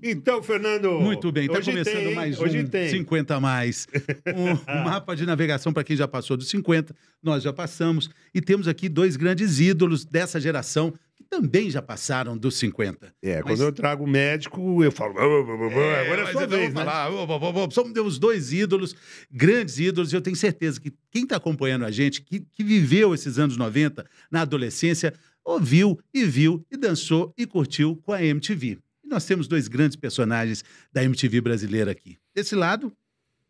Então, Fernando... Muito bem, está hoje começando tem, mais um hoje tem. 50 a mais. Um mapa de navegação para quem já passou dos 50, nós já passamos. E temos aqui dois grandes ídolos dessa geração que também já passaram dos 50. Quando eu trago médico, eu falo... agora é sua vez, né? Somos os dois ídolos, grandes ídolos, e eu tenho certeza que quem está acompanhando a gente, que viveu esses anos 90 na adolescência, ouviu e viu e dançou e curtiu com a MTV. E nós temos dois grandes personagens da MTV brasileira aqui. Desse lado,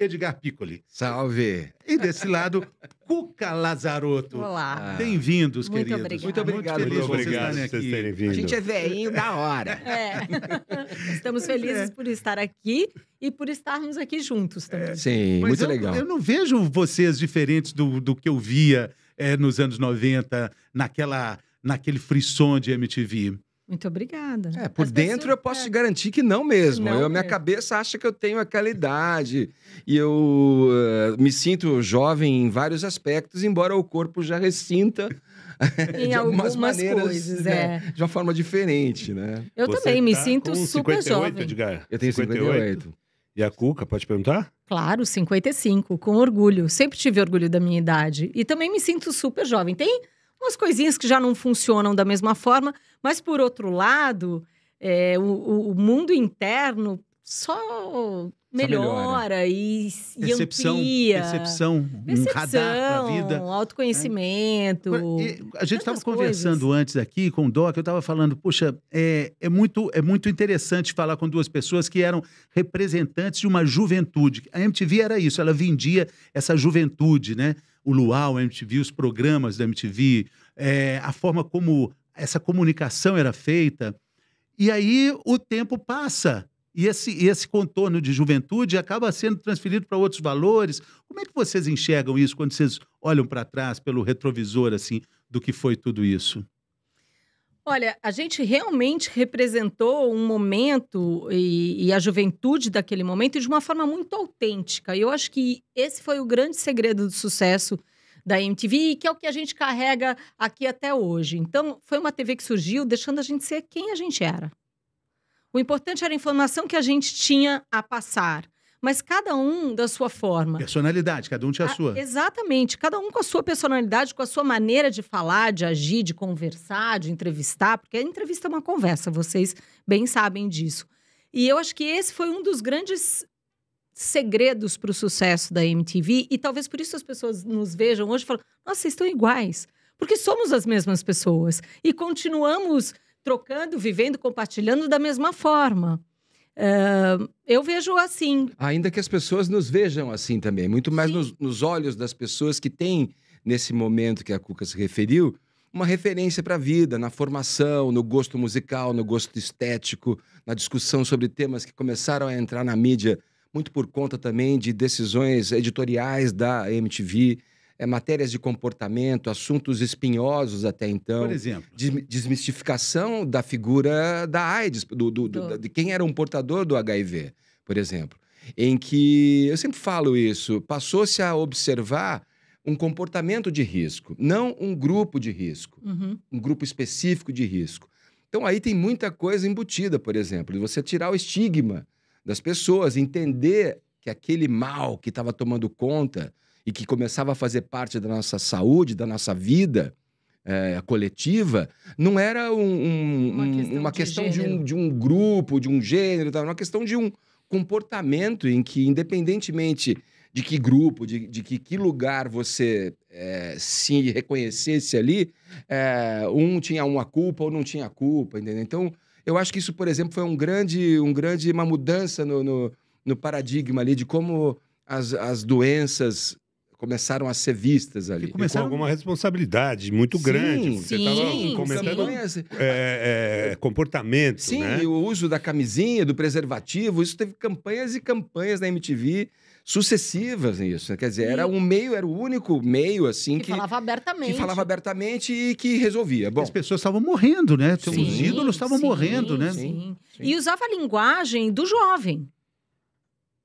Edgar Piccoli. Salve! E desse lado, Cuca Lazarotto. Olá. Bem-vindos, Muito queridos. obrigada. Muito obrigado. Muito feliz Muito de vocês obrigado estarem por vocês aqui. terem vindo. A gente é velhinho da hora. Estamos felizes por estar aqui e por estarmos aqui juntos também. Sim, Mas muito eu, legal. Eu não vejo vocês diferentes do que eu via nos anos 90, naquele frisson de MTV. Muito obrigada. Por As dentro pessoas- eu posso te garantir que não mesmo. Não Minha mesmo. cabeça acha que eu tenho aquela idade. E eu me sinto jovem em vários aspectos, embora o corpo já ressinta Em de algumas algumas maneiras, coisas, né, de uma forma diferente, né? Eu Você também me tá sinto com super 58, jovem. Edgar? Eu tenho 58. E a Cuca, pode perguntar? Claro, 55, com orgulho. Sempre tive orgulho da minha idade. E também me sinto super jovem. Tem umas coisinhas que já não funcionam da mesma forma, mas, por outro lado, o mundo interno só melhora e amplia. Percepção, um radar para a vida. Autoconhecimento. A gente estava tantas conversando antes aqui com o Doc, eu estava falando, puxa, é muito interessante falar com duas pessoas que eram representantes de uma juventude. A MTV era isso, ela vendia essa juventude, né? O Luau, a MTV, os programas da MTV, a forma como essa comunicação era feita. E aí o tempo passa. E esse contorno de juventude acaba sendo transferido para outros valores. Como é que vocês enxergam isso quando vocês olham para trás, pelo retrovisor, assim, do que foi tudo isso? Olha, a gente realmente representou um momento e a juventude daquele momento de uma forma muito autêntica. E eu acho que esse foi o grande segredo do sucesso da MTV e que é o que a gente carrega aqui até hoje. Então, foi uma TV que surgiu deixando a gente ser quem a gente era. O importante era a informação que a gente tinha a passar, mas cada um da sua forma. Personalidade, cada um tinha a sua. Exatamente, cada um com a sua personalidade, com a sua maneira de falar, de agir, de conversar, de entrevistar, porque a entrevista é uma conversa, vocês bem sabem disso. E eu acho que esse foi um dos grandes segredos para o sucesso da MTV, e talvez por isso as pessoas nos vejam hoje e falam, nossa, vocês estão iguais, porque somos as mesmas pessoas e continuamos trocando, vivendo, compartilhando da mesma forma. Eu vejo assim. Ainda que as pessoas nos vejam assim também, muito mais nos olhos das pessoas que têm, nesse momento que a Cuca se referiu, uma referência para a vida, na formação, no gosto musical, no gosto estético, na discussão sobre temas que começaram a entrar na mídia, muito por conta também de decisões editoriais da MTV, matérias de comportamento, assuntos espinhosos até então. Por exemplo? Desmistificação da figura da AIDS, de quem era um portador do HIV, por exemplo. Em que, eu sempre falo isso, passou-se a observar um comportamento de risco, não um grupo de risco, um grupo específico de risco. Então aí tem muita coisa embutida, por exemplo, de você tirar o estigma das pessoas, entender que aquele mal que estava tomando conta e que começava a fazer parte da nossa saúde, da nossa vida coletiva, não era uma questão de um grupo, de um gênero, era uma questão de um comportamento em que, independentemente de que grupo, de que lugar você se reconhecesse ali, um tinha uma culpa ou não tinha culpa, entendeu? Então, eu acho que isso, por exemplo, foi uma mudança no paradigma ali de como as doenças começaram a ser vistas ali. Com alguma responsabilidade muito grande. Você estava comentando comportamento, sim, né? E o uso da camisinha, do preservativo, isso teve campanhas e campanhas na MTV sucessivas nisso. Quer dizer, era o único meio, assim, que falava abertamente. Que falava abertamente e que resolvia. Bom, as pessoas estavam morrendo, né? Os ídolos estavam morrendo, né? Sim. E usava a linguagem do jovem.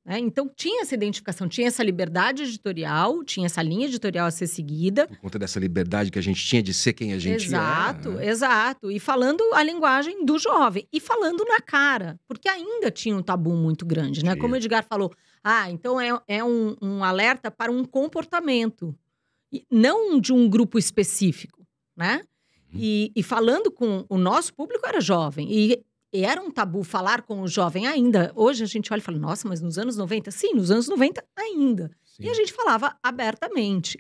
né? Então, tinha essa identificação, tinha essa liberdade editorial, tinha essa linha editorial a ser seguida. Por conta dessa liberdade que a gente tinha de ser quem a gente Exato, é. exato. E falando a linguagem do jovem. E falando na cara. Porque ainda tinha um tabu muito grande, né? Tinha. Como o Edgar falou, então é um alerta para um comportamento. E não de um grupo específico, né? E falando com o nosso público era jovem. E era um tabu falar com o jovem ainda. Hoje a gente olha e fala, nossa, mas nos anos 90? Sim, nos anos 90 ainda. Sim. E a gente falava abertamente.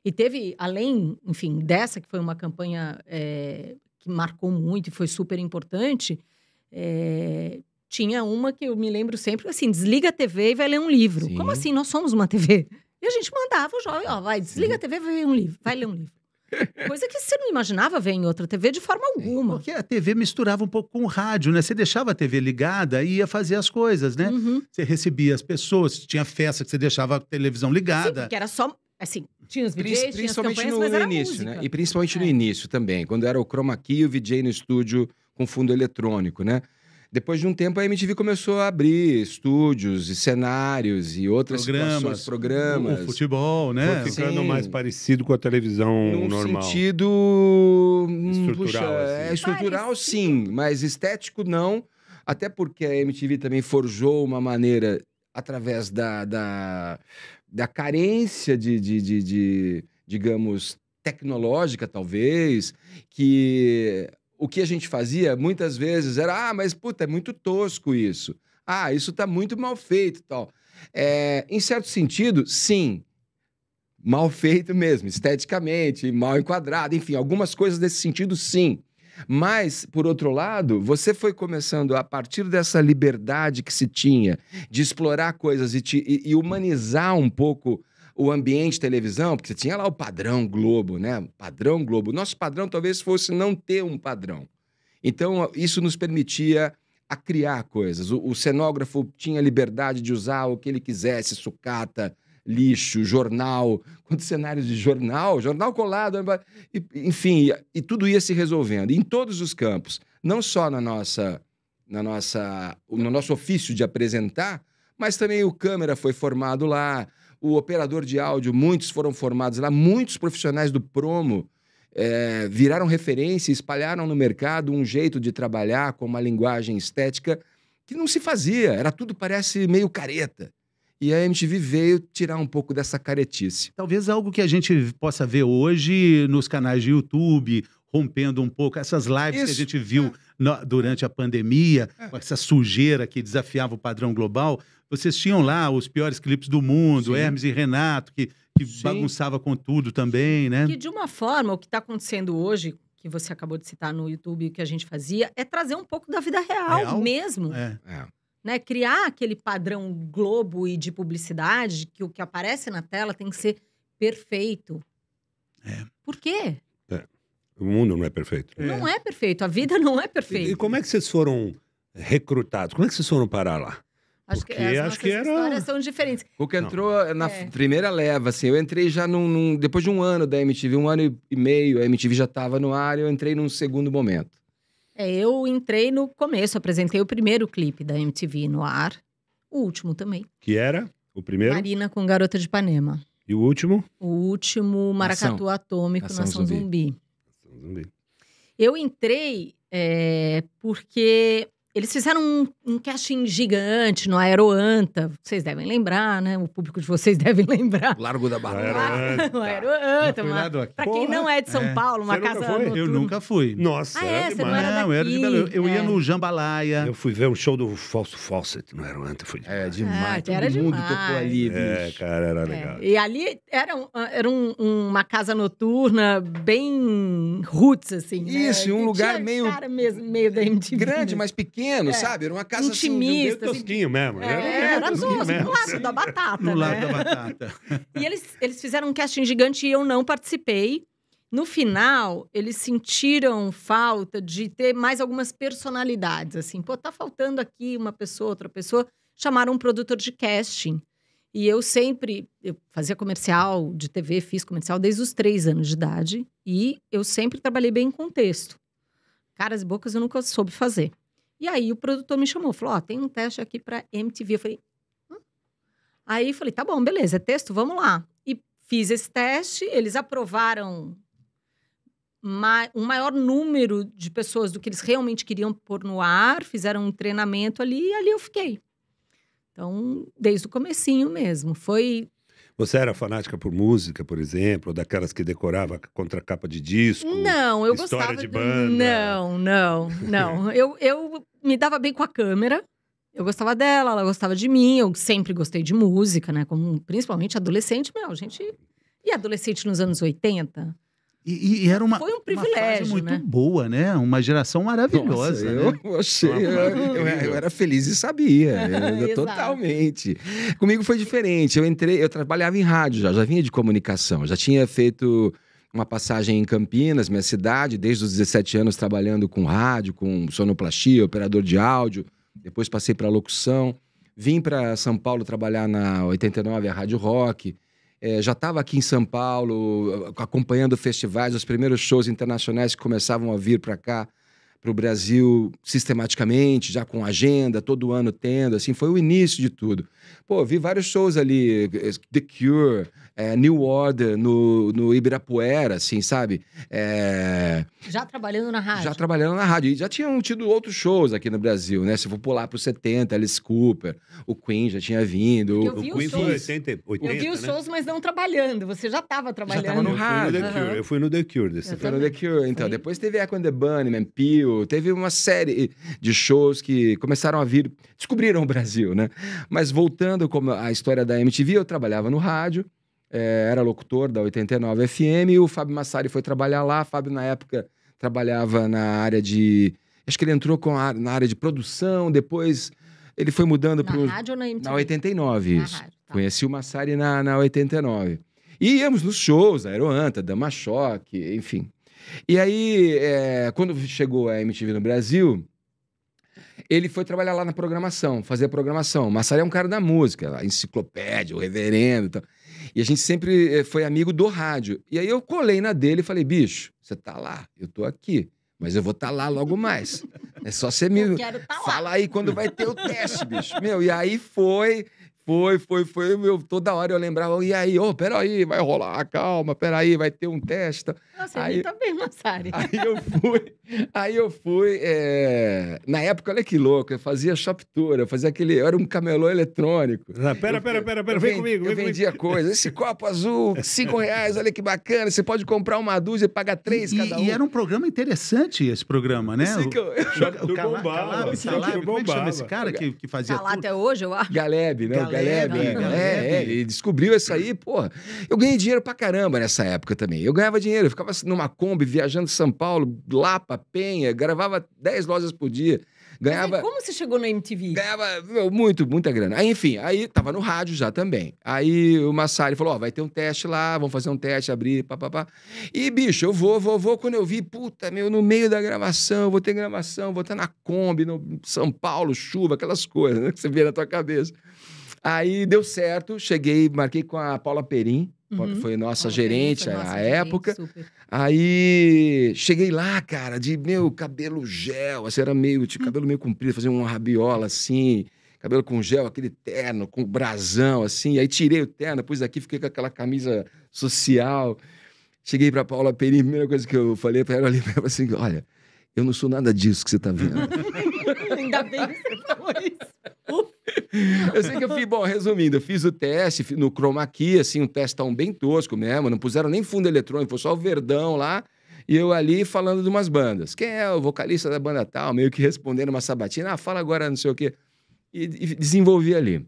E teve, além, enfim, dessa que foi uma campanha que marcou muito e foi super importante, tinha uma que eu me lembro sempre, assim, desliga a TV e vai ler um livro. Sim. Como assim? Nós somos uma TV. E a gente mandava o jovem, vai, desliga a TV e vai ler um livro. Vai ler um livro. Coisa que você não imaginava ver em outra TV de forma alguma. Porque a TV misturava um pouco com o rádio, né? Você deixava a TV ligada e ia fazer as coisas, né? Uhum. Você recebia as pessoas, tinha festa que você deixava a televisão Sim, ligada. porque era só, assim, tinha os DJs, tinha as Principalmente campanhas, no mas era início, música. né? E principalmente no início também, quando era o chroma key e o VJ no estúdio com fundo eletrônico, né? Depois de um tempo, a MTV começou a abrir estúdios e cenários e outras situações, programas. O futebol, né? Foi ficando Sim. mais parecido com a televisão Num normal. sentido Estrutural, assim. estrutural Parecido. sim, mas estético não, até porque a MTV também forjou uma maneira através da carência de, digamos, tecnológica talvez, que o que a gente fazia muitas vezes era, mas puta, é muito tosco isso. Isso tá muito mal feito e tal. Em certo sentido, sim, mal feito mesmo, esteticamente, mal enquadrado, enfim, algumas coisas desse sentido, sim. Mas, por outro lado, você foi começando, a partir dessa liberdade que se tinha de explorar coisas e humanizar um pouco o ambiente de televisão, porque você tinha lá o padrão Globo, né? O padrão Globo. Nosso padrão talvez fosse não ter um padrão. Então, isso nos permitia a criar coisas. O cenógrafo tinha liberdade de usar o que ele quisesse, sucata, lixo, jornal, quantos cenários de jornal colado, enfim, e tudo ia se resolvendo em todos os campos, não só no nosso ofício de apresentar, mas também o câmera foi formado lá, o operador de áudio, muitos foram formados lá, muitos profissionais do promo viraram referência, espalharam no mercado um jeito de trabalhar com uma linguagem estética que não se fazia, era tudo, parece, meio careta. E a MTV veio tirar um pouco dessa caretice. Talvez algo que a gente possa ver hoje nos canais de YouTube, rompendo um pouco essas lives que a gente viu durante a pandemia, com essa sujeira que desafiava o padrão global. Vocês tinham lá os piores clipes do mundo, Sim. Hermes e Renato, que bagunçava com tudo também, né? Que, de uma forma, o que está acontecendo hoje, que você acabou de citar no YouTube, o que a gente fazia, é trazer um pouco da vida real? Mesmo. Né? Criar aquele padrão Globo e de publicidade, que o que aparece na tela tem que ser perfeito. Por quê? O mundo não é perfeito. Não é perfeito, a vida não é perfeita. E como é que vocês foram recrutados? Como é que vocês foram parar lá? Acho Porque que as acho nossas que era- histórias são diferentes. O que entrou na primeira leva, assim, eu entrei já depois de um ano da MTV, 1 ano e meio, a MTV já estava no ar, eu entrei num segundo momento. Eu entrei no começo, apresentei o primeiro clipe da MTV no ar, o último também. Que era o primeiro Marina com Garota de Ipanema. e o último? O último, Maracatu Atômico, Nação Nação Zumbi. Zumbi. Eu entrei porque eles fizeram um casting gigante no Aeroanta. Vocês devem lembrar, né? O público de vocês deve lembrar. Largo da Barra. Aeroanta. O Aeroanta, fui lá do aqui. pra quem não é de São Paulo, uma Você nunca casa foi? noturna. Eu nunca fui. Nossa, Ah, era você não demais. era Não, eu era de daqui. Belo. Eu ia no Jambalaya. Eu fui ver um show do Fausto Fawcett no Aeroanta, foi demais. Demais. era Todo mundo demais. tocou ali, bicho. Cara, era legal. E ali era uma casa noturna bem roots, assim. Isso, né? e um E lugar tinha meio- cara mesmo, meio da MTV. Grande, né? mas pequeno, sabe? Era uma casa Intimista. Meio assim, tosquinho mesmo. Era tosquinho tosco, mesmo. no lado da batata. No lado né? da batata. E eles fizeram um casting gigante e eu não participei. No final, eles sentiram falta de ter mais algumas personalidades, assim. Pô, tá faltando aqui uma pessoa, outra pessoa. Chamaram um produtor de casting. E eu fazia comercial de TV, fiz comercial desde os 3 anos de idade. E eu sempre trabalhei bem com texto. Caras e bocas eu nunca soube fazer. E aí o produtor me chamou, falou, tem um teste aqui pra MTV. Eu falei, Aí falei, tá bom, beleza, é texto, vamos lá. E fiz esse teste, eles aprovaram um maior número de pessoas do que eles realmente queriam pôr no ar, fizeram um treinamento ali e ali eu fiquei. Então, desde o comecinho mesmo, foi... Você era fanática por música, por exemplo, ou daquelas que decorava contra capa de disco? Não, eu história gostava de banda? Não. Eu me dava bem com a câmera. Eu gostava dela, ela gostava de mim. Eu sempre gostei de música, né? Como, principalmente adolescente, gente... E adolescente nos anos 80? E era uma, foi um uma privilégio, fase muito né? boa, né? Uma geração maravilhosa, né? Eu achei, eu era feliz e sabia, Exato. totalmente. Comigo foi diferente, eu trabalhava em rádio já vinha de comunicação, já tinha feito uma passagem em Campinas, minha cidade, desde os 17 anos trabalhando com rádio, com sonoplastia, operador de áudio, depois passei para locução, vim para São Paulo trabalhar na 89, a Rádio Rock. Já estava aqui em São Paulo, acompanhando festivais, os primeiros shows internacionais que começavam a vir para cá, para o Brasil, sistematicamente, já com agenda, todo ano tendo, assim, foi o início de tudo. Pô, vi vários shows ali, The Cure, New Order, no Ibirapuera, assim, sabe? Já trabalhando na rádio? Já trabalhando na rádio. E já tinham tido outros shows aqui no Brasil, né? Se eu for pular para os 70, Alice Cooper, o Queen já tinha vindo. Eu vi o Queen os foi shows. 80, Eu vi os shows, mas não trabalhando. Você já estava trabalhando. Já tava no rádio. Eu fui no The Cure desse Foi no The Cure, então. Foi. Depois teve Echo and the Bunnymen, Peel, teve uma série de shows que começaram a vir, descobriram o Brasil, né? Mas voltando como a história da MTV, eu trabalhava no rádio, era locutor da 89 FM, e o Fábio Massari foi trabalhar lá. Fábio, na época, trabalhava na área de... Acho que ele entrou na área de produção, depois ele foi mudando para... Na rádio ou na MTV? Na 89, Na isso. rádio, tá. Conheci o Massari na 89. E íamos nos shows, Aeroanta, Dama Choque, enfim. E aí, quando chegou a MTV no Brasil, ele foi trabalhar lá na programação, fazer a programação. O Massari é um cara da música, a enciclopédia, o reverendo e tal. E a gente sempre foi amigo do rádio. E aí eu colei na dele e falei, bicho, você tá lá, eu tô aqui, mas eu vou estar lá logo mais. É só você me... Eu quero tá lá. Fala aí quando vai ter o teste, bicho. Meu, e aí foi, meu, toda hora eu lembrava, e aí, peraí, vai rolar, calma, peraí, vai ter um teste. Nossa, Aí- ele tá bem, Massari. Aí eu fui, na época, olha que louco, eu fazia shop tour, eu era um camelô eletrônico. Pera, vem comigo, Eu vendia coisa, esse copo azul, R$5, olha que bacana, você pode comprar uma dúzia e paga 3 cada um. E era um programa interessante esse programa, né? Assim que eu- Tu bombava, Calab, como é que chama esse bombava. cara que fazia Tá lá tudo? até hoje, eu acho. Galeb, né? Galeb. Ele descobriu isso aí, porra. Eu ganhei dinheiro pra caramba nessa época também. Eu ganhava dinheiro, eu ficava numa Kombi, viajando São Paulo, Lapa, Penha, gravava 10 lojas por dia. Mas Ganhava... aí, como você chegou na MTV? Ganhava muita grana. Aí, enfim, aí tava no rádio já também. Aí o Massari falou, vai ter um teste lá, vamos fazer um teste, abrir, papapá. E, bicho, eu vou. Quando eu vi, puta, meu, no meio da gravação, vou ter gravação, vou estar na Kombi, no São Paulo, chuva, aquelas coisas, né, que você vê na tua cabeça. Aí deu certo, cheguei, marquei com a Paula Perim, que foi nossa Paula gerente Perim foi nossa à gerente, época. super. Aí cheguei lá, cara, de cabelo gel, assim, era cabelo meio comprido, fazia uma rabiola assim, cabelo com gel, aquele terno, com brasão, assim. Aí tirei o terno, pus aqui, fiquei com aquela camisa social. Cheguei pra Paula Perim, a primeira coisa que eu falei pra ela ali, assim, olha, eu não sou nada disso que você tá vendo. Ainda bem que você falou isso. Eu sei que eu fiz, resumindo, eu fiz o teste no Chroma Key, assim, um testão bem tosco mesmo, não puseram nem fundo eletrônico, foi só o verdão lá, e eu ali falando de umas bandas. Quem é o vocalista da banda tal? Meio que respondendo uma sabatina, fala agora não sei o quê. E desenvolvi ali.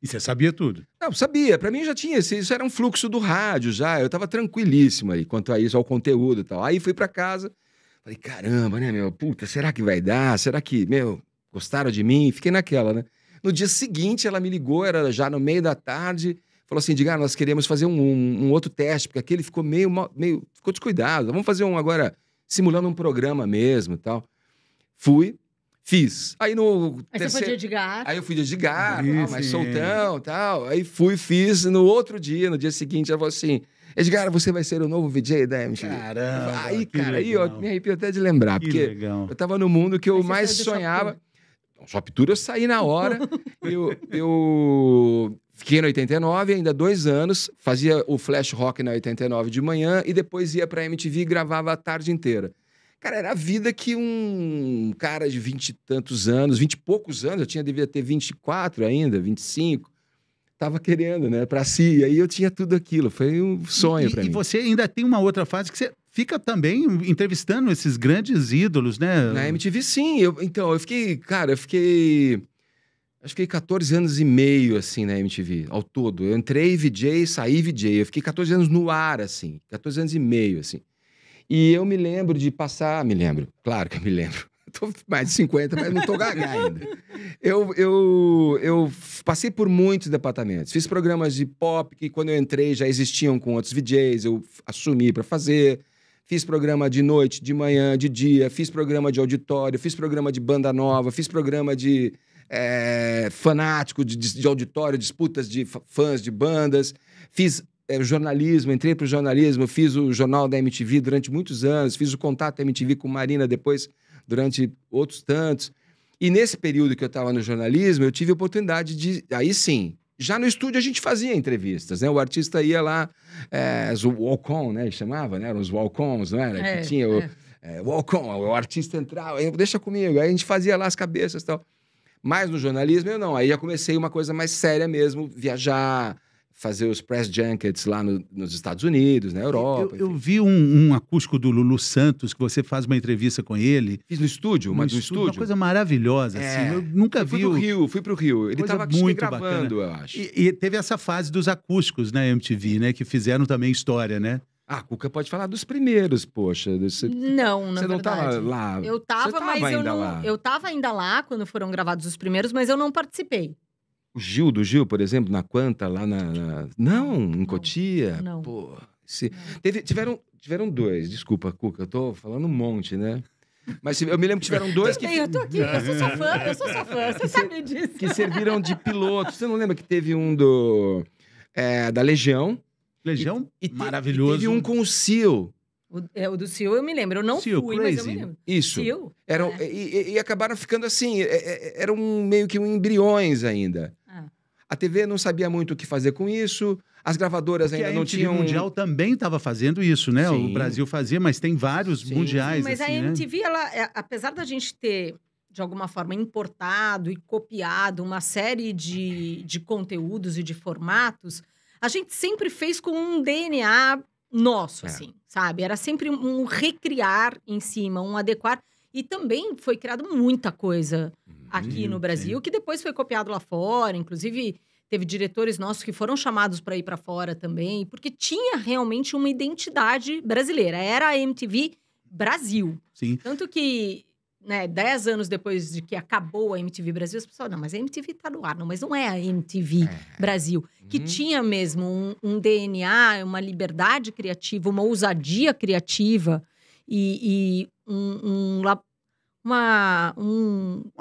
E você sabia tudo. Não, sabia, pra mim já tinha, isso era um fluxo do rádio já, eu tava tranquilíssimo aí, quanto a isso, ao conteúdo e tal. Aí fui pra casa, falei, caramba, né, meu, puta, será que vai dar? Será que, meu, gostaram de mim? Fiquei naquela, né? No dia seguinte, ela me ligou, era já no meio da tarde, falou assim, Edgar, nós queremos fazer um outro teste, porque aquele ficou ficou descuidado, vamos fazer um agora, simulando um programa mesmo e tal. Fui, fiz. Aí no Aí terceiro... você foi de Edgar. Aí eu fui de Edgar, Sim, mais sim. soltão e tal. Aí fiz. No outro dia, no dia seguinte, ela falou assim, Edgar, você vai ser o novo VJ da MTV. Caramba, Aí, que cara, aí legal. eu me arrepio até de lembrar, Que porque legal. eu tava no mundo que eu Aí você mais saiu do Shop sonhava. Tour. Shop Tour eu saí na hora. eu Fiquei na 89, ainda 2 anos, fazia o Flash Rock na 89 de manhã e depois ia pra MTV e gravava a tarde inteira. Cara, era a vida que um cara de 20 e tantos anos, 20 e poucos anos, devia ter 24 ainda, 25, tava querendo, né, pra si. E aí eu tinha tudo aquilo, foi um sonho pra mim. E você ainda tem uma outra fase que você fica também entrevistando esses grandes ídolos, né? Na MTV, sim. Eu fiquei, cara, acho que fiquei 14 anos e meio, assim, na MTV, ao todo. Eu entrei VJ, saí VJ. Eu fiquei 14 anos no ar, assim. 14 anos e meio, assim. E eu me lembro de passar... Me lembro, claro que eu me lembro. Tô mais de 50, mas não tô gaga ainda. Eu passei por muitos departamentos. Fiz programas de pop, que quando eu entrei já existiam com outros VJs. Eu assumi para fazer. Fiz programa de noite, de manhã, de dia. Fiz programa de auditório. Fiz programa de banda nova. Fiz programa de... fanático de auditório, disputas de fãs de bandas, fiz jornalismo, entrei para o jornalismo, fiz o Jornal da MTV durante muitos anos, fiz o Contato MTV com Marina depois, durante outros tantos. E nesse período que eu estava no jornalismo, eu tive a oportunidade de... Aí sim, já no estúdio a gente fazia entrevistas, né? O artista ia lá, os walk-on, né? Chamava, né? Eram os walk-ons, não era? Que tinha o walk-on, o artista entrava, deixa comigo, aí a gente fazia lá as cabeças e tal. Mas no jornalismo eu não. Aí já comecei uma coisa mais séria mesmo, viajar, fazer os press junkets lá nos Estados Unidos, na Europa. Eu vi um acústico do Lulu Santos, que você faz uma entrevista com ele. Fiz no estúdio, no estúdio. Uma coisa maravilhosa, assim. Eu nunca vi. Fui pro Rio. Ele estava muito gravando, bacana. Eu acho. E teve essa fase dos acústicos na MTV, né? Que fizeram também história, né? Ah, a Cuca pode falar dos primeiros, poxa. Não, na verdade. Você não estava lá? Eu estava, mas eu não... Lá. Eu estava ainda lá quando foram gravados os primeiros, mas eu não participei. O Gil, por exemplo, na Quanta, lá Não, em Cotia? Não. Pô, tiveram 2, desculpa, Cuca, eu tô falando um monte, né? Mas eu me lembro que tiveram 2 que... Eu tô aqui, eu sou sua fã, você sabe disso. Que serviram de piloto. Você não lembra que teve um da Legião? Legião, maravilhoso. E teve um com o Seal. O do Seal eu me lembro. Eu não Seal, fui, Crazy. mas eu me lembro. Isso. Seal? E acabaram ficando assim, eram meio que embriões ainda. A TV não sabia muito o que fazer com isso, as gravadoras ainda não tinham... A MTV Mundial também estava fazendo isso, né? Sim. O Brasil fazia, mas tem vários mundiais. Sim, mas assim, a MTV, né? ela, apesar da gente ter, de alguma forma, importado e copiado uma série de conteúdos e de formatos, a gente sempre fez com um DNA nosso, assim, sabe? Era sempre um recriar em cima, um adequar. E também foi criado muita coisa aqui no Brasil, que depois foi copiado lá fora. Inclusive, teve diretores nossos que foram chamados para ir para fora também, porque tinha realmente uma identidade brasileira. Era a MTV Brasil. Sim. Tanto que... 10 anos depois de que acabou a MTV Brasil, as pessoas, não, mas a MTV tá no ar. Não, mas não é a MTV Brasil. Que tinha mesmo um DNA, uma liberdade criativa, uma ousadia criativa e uma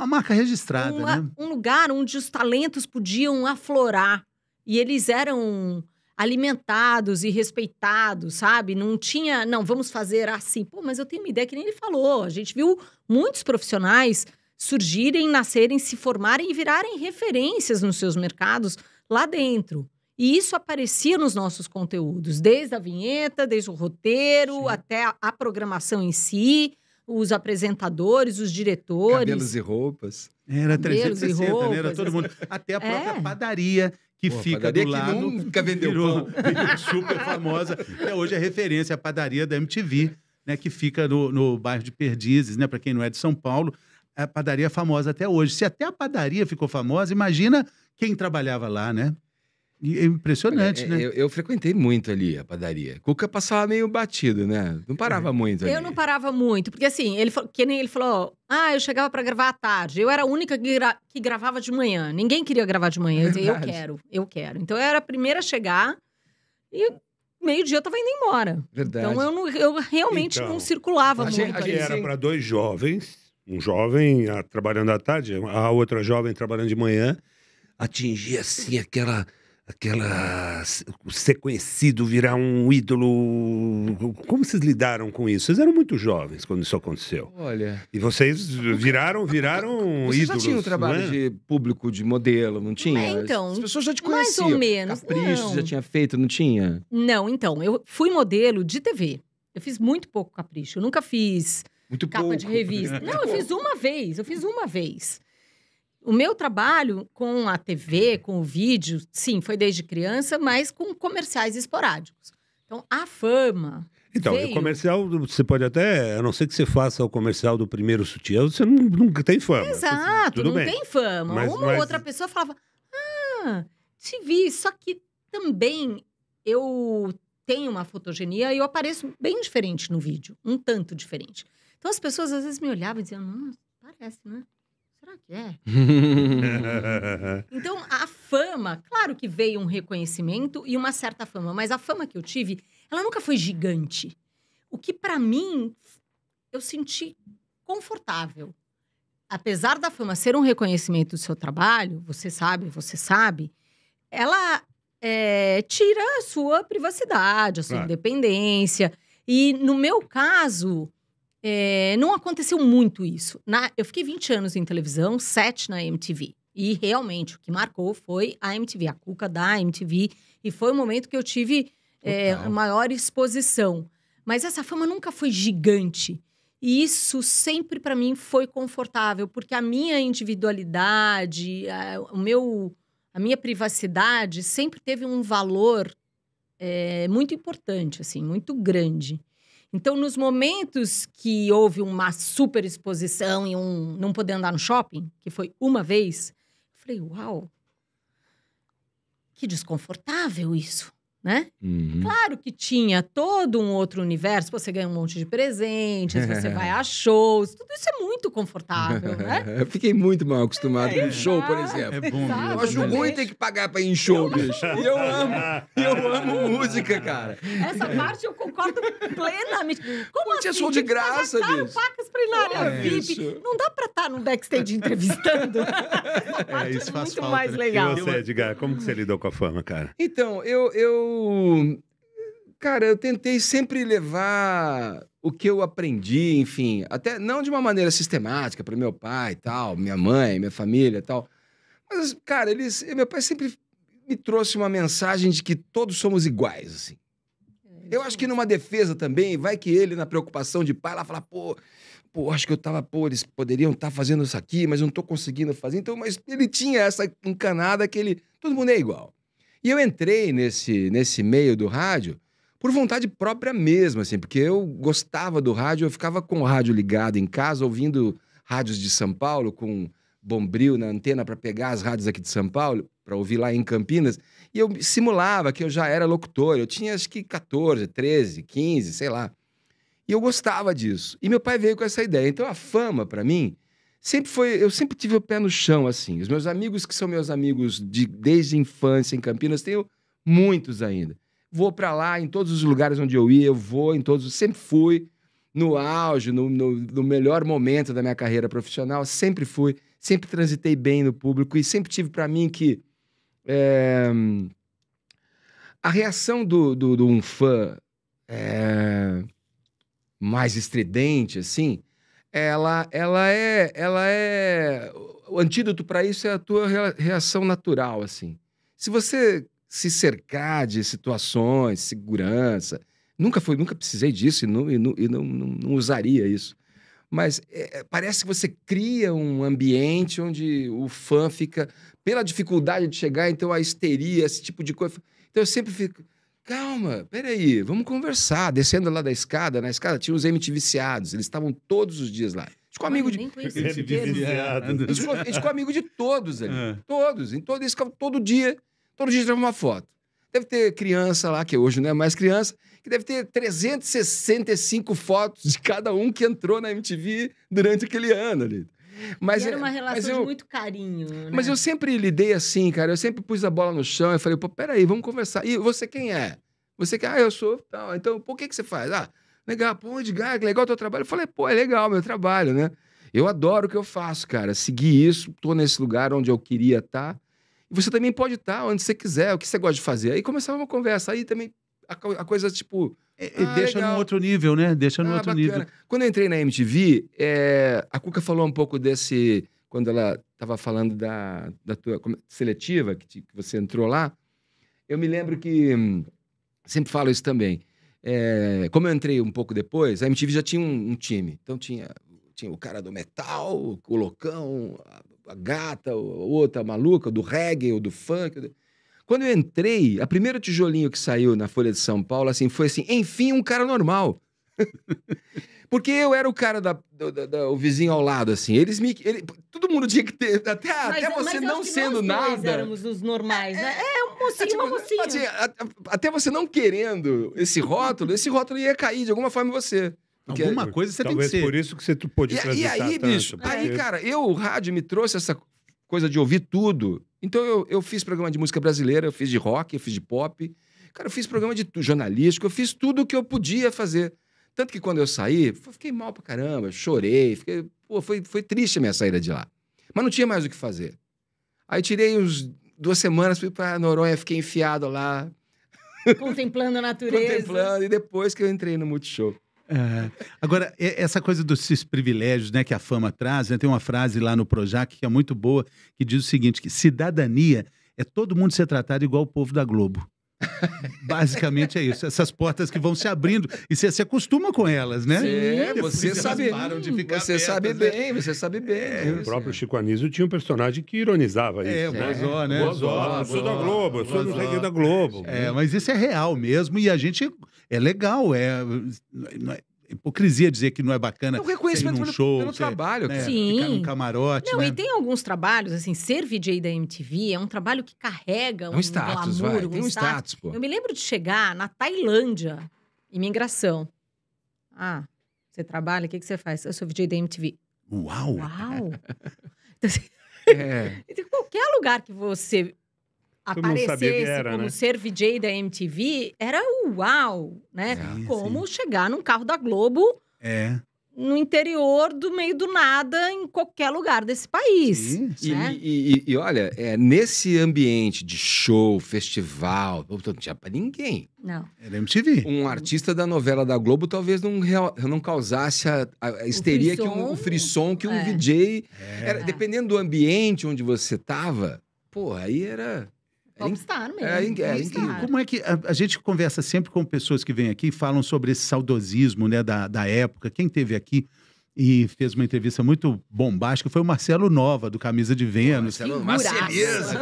marca registrada, né? Um lugar onde os talentos podiam aflorar. E eles eram alimentados e respeitados, sabe? Não tinha, não, vamos fazer assim. Pô, mas eu tenho uma ideia que nem ele falou. A gente viu muitos profissionais surgirem, nascerem, se formarem e virarem referências nos seus mercados lá dentro. E isso aparecia nos nossos conteúdos, desde a vinheta, desde o roteiro, até a programação em si, os apresentadores, os diretores. Cabelos e roupas. Era 360, roupas, né? Era todo mundo. Até a própria padaria que fica do lado. Que nunca vendeu virou super famosa. Até hoje é referência à padaria da MTV, né? Que fica no bairro de Perdizes, né? Para quem não é de São Paulo, a padaria é famosa até hoje. Se até a padaria ficou famosa, imagina quem trabalhava lá, né? E é impressionante, né? Eu frequentei muito ali a padaria. Cuca passava meio batido, né? Não parava muito ali. Eu não parava muito, porque assim, que nem ele falou, eu chegava para gravar à tarde. Eu era a única que gravava de manhã. Ninguém queria gravar de manhã. Eu dizia, eu quero. Então eu era a primeira a chegar e meio-dia eu tava indo embora. Verdade. Então eu realmente não circulava muito. A gente era para 2 jovens, um jovem trabalhando à tarde, a outra jovem trabalhando de manhã, atingir assim ser conhecido, virar um ídolo. Como vocês lidaram com isso? Vocês eram muito jovens quando isso aconteceu. Olha... E vocês viraram Você ídolos. já tinha um trabalho não é? de público, de modelo, não tinha? Então, As pessoas já te mais conheciam. ou menos, Capricho não. já tinha feito, não tinha? Não, então, eu fui modelo de TV. Eu fiz muito pouco capricho. Eu nunca fiz Muito capa pouco. de revista. Não, eu fiz uma vez. O meu trabalho com a TV, com o vídeo, sim, foi desde criança, mas com comerciais esporádicos. Então, a fama Então, veio... o comercial, você pode até, a não ser que você faça o comercial do primeiro sutiã, você nunca tem fama. Exato, Tudo não bem. tem fama. Mas- Uma ou outra pessoa falava, te vi. Só que também eu tenho uma fotogenia e eu apareço bem diferente no vídeo, um tanto diferente. Então, as pessoas às vezes me olhavam e diziam, nossa, parece, né? Será que é? Então, a fama, claro que veio um reconhecimento e uma certa fama, mas a fama que eu tive, ela nunca foi gigante. O que, pra mim, eu senti confortável. Apesar da fama ser um reconhecimento do seu trabalho, você sabe, ela tira a sua privacidade, a sua Claro. independência. E, no meu caso... não aconteceu muito isso. Eu fiquei 20 anos em televisão, 7 na MTV. E realmente o que marcou foi a MTV, a cuca da MTV. E foi o momento que eu tive Total. a maior exposição. Mas essa fama nunca foi gigante. E isso sempre para mim foi confortável, porque a minha individualidade, a minha privacidade sempre teve um valor muito importante, assim, muito grande. Então, nos momentos que houve uma super exposição e não poder andar no shopping, que foi uma vez, eu falei, uau, que desconfortável isso, né? Uhum. Claro que tinha todo um outro universo, você ganha um monte de presentes, você vai a shows, tudo isso é muito confortável, né? Eu fiquei muito mal acostumado com um show, por exemplo. É bom Exato. Eu mesmo. acho né? ruim ter que pagar pra ir em show, bicho. E eu amo música, cara. Essa parte eu concordo plenamente. Como Pô, tinha assim? show de Tem que pagar graça, caro, bicho. pacas pra ir na área É VIP. isso. Não dá pra estar no backstage entrevistando. Essa parte isso faz muito falta, mais né? legal. E você, Edgar, como que você lidou com a fama, cara? Então, Cara, eu tentei sempre levar o que eu aprendi, enfim, até não de uma maneira sistemática para meu pai e tal, minha mãe, minha família e tal. Mas, cara, meu pai sempre me trouxe uma mensagem de que todos somos iguais, assim. Eu acho que numa defesa também, vai que ele, na preocupação de pai, lá fala, pô, acho que eles poderiam estar fazendo isso aqui, mas eu não tô conseguindo fazer. Então, mas ele tinha essa encanada que todo mundo é igual. E eu entrei nesse meio do rádio por vontade própria mesmo, assim, porque eu gostava do rádio, eu ficava com o rádio ligado em casa, ouvindo rádios de São Paulo, com bombril na antena para pegar as rádios aqui de São Paulo, para ouvir lá em Campinas, e eu simulava que eu já era locutor, eu tinha acho que 14, 13, 15, sei lá. E eu gostava disso. E meu pai veio com essa ideia. Então a fama, para mim, eu sempre tive o pé no chão, assim. Os meus amigos, que são meus amigos desde a infância em Campinas, tenho muitos ainda. Vou para lá, em todos os lugares onde eu ia, eu vou em todos. Sempre fui no auge, no melhor momento da minha carreira profissional, sempre fui, sempre transitei bem no público e sempre tive para mim que a reação de um fã mais estridente, assim, ela é o antídoto para isso é a tua reação natural, assim. Se você se cercar de situações, segurança, nunca precisei disso e não usaria isso. Mas parece que você cria um ambiente onde o fã fica, pela dificuldade de chegar, então a histeria, esse tipo de coisa. Então eu sempre fico, calma, peraí, vamos conversar. Descendo lá da escada, na escada tinha os MTViciados, eles estavam todos os dias lá. Ficou amigo de... Nem conheci esse termo. A gente ficou amigo de todos ali. Todos. Então eles ficavam todo dia tirava uma foto. Deve ter criança lá, que hoje não é mais criança, que deve ter 365 fotos de cada um que entrou na MTV durante aquele ano ali. Mas E era uma relação de muito carinho, né? Mas eu sempre lidei assim, cara. Eu sempre pus a bola no chão e falei, pô, peraí, vamos conversar. E você quem é? Você que... eu sou tal. Então, por que você faz? Legal. Pô, Edgar, que legal o teu trabalho. Eu falei, pô, é legal o meu trabalho, né? Eu adoro o que eu faço, cara. Segui isso, tô nesse lugar onde eu queria estar. Você também pode estar onde você quiser, o que você gosta de fazer. Aí começava uma conversa, aí também a coisa, tipo... Deixa legal. num outro nível, né? Deixa num outro bacana. nível. Quando eu entrei na MTV, a Cuca falou um pouco desse... Quando ela estava falando da tua seletiva, que você entrou lá, eu me lembro que... sempre falo isso também. Como eu entrei um pouco depois, a MTV já tinha um time. Então tinha o cara do metal, o loucão, a gata, a outra maluca, do reggae, ou do funk... Quando eu entrei, a primeiro tijolinho que saiu na Folha de São Paulo, assim, foi assim, enfim, um cara normal. Porque eu era o cara o vizinho ao lado, assim. Todo mundo tinha que ter, até você não sendo nada. Nós éramos os normais, né? Um mocinho, uma mocinha. Assim, até você não querendo esse rótulo ia cair de alguma forma em você. Porque alguma coisa você tem que ser. Talvez por isso que você pôde transitar E aí, tanto, bicho, porque... aí, cara, o rádio me trouxe essa coisa de ouvir tudo. Então eu fiz programa de música brasileira, eu fiz de rock, eu fiz de pop. Cara, eu fiz programa de jornalístico, eu fiz tudo o que eu podia fazer. Tanto que quando eu saí, eu fiquei mal pra caramba, chorei, foi triste a minha saída de lá. Mas não tinha mais o que fazer. Aí tirei uns 2 semanas, fui pra Noronha, fiquei enfiado lá. Contemplando a natureza. Contemplando, e depois que eu entrei no Multishow. Agora, essa coisa desses privilégios, né, que a fama traz, né, tem uma frase lá no Projac que é muito boa, que diz o seguinte, que cidadania é todo mundo ser tratado igual o povo da Globo. Basicamente é isso. Essas portas que vão se abrindo e você se acostuma com elas, né? Sim, você sabe. Você sabe bem, você sabe bem. O próprio Chico Anísio tinha um personagem que ironizava isso. Bozó, né? Bozó, eu sou da Globo, eu sou não sei o que da Globo. Mas isso é real mesmo e a gente... É legal, não é hipocrisia dizer que não é bacana. É um reconhecimento num show, pelo trabalho, cara. Sim. Ficar num camarote, Não, né? e tem alguns trabalhos, assim, ser VJ da MTV é um trabalho que carrega um status, glamour, tem um status, pô. Eu me lembro de chegar na Tailândia, imigração. Você trabalha? O que você faz? Eu sou VJ da MTV. Uau! Então, assim, em qualquer lugar que você aparecesse como ser VJ da MTV, era uau, né? Como chegar num carro da Globo no interior do meio do nada, em qualquer lugar desse país. Sim. Né? E olha, nesse ambiente de show, festival, não tinha pra ninguém. Não. Era MTV. Um artista da novela da Globo talvez não causasse a histeria, o frisson que um VJ... dependendo do ambiente onde você tava, aí era... Popstar mesmo. Como é que a gente conversa sempre com pessoas que vêm aqui e falam sobre esse saudosismo, né, da época. Quem esteve aqui e fez uma entrevista muito bombástica foi o Marcelo Nova, do Camisa de Vênus. Marceleza,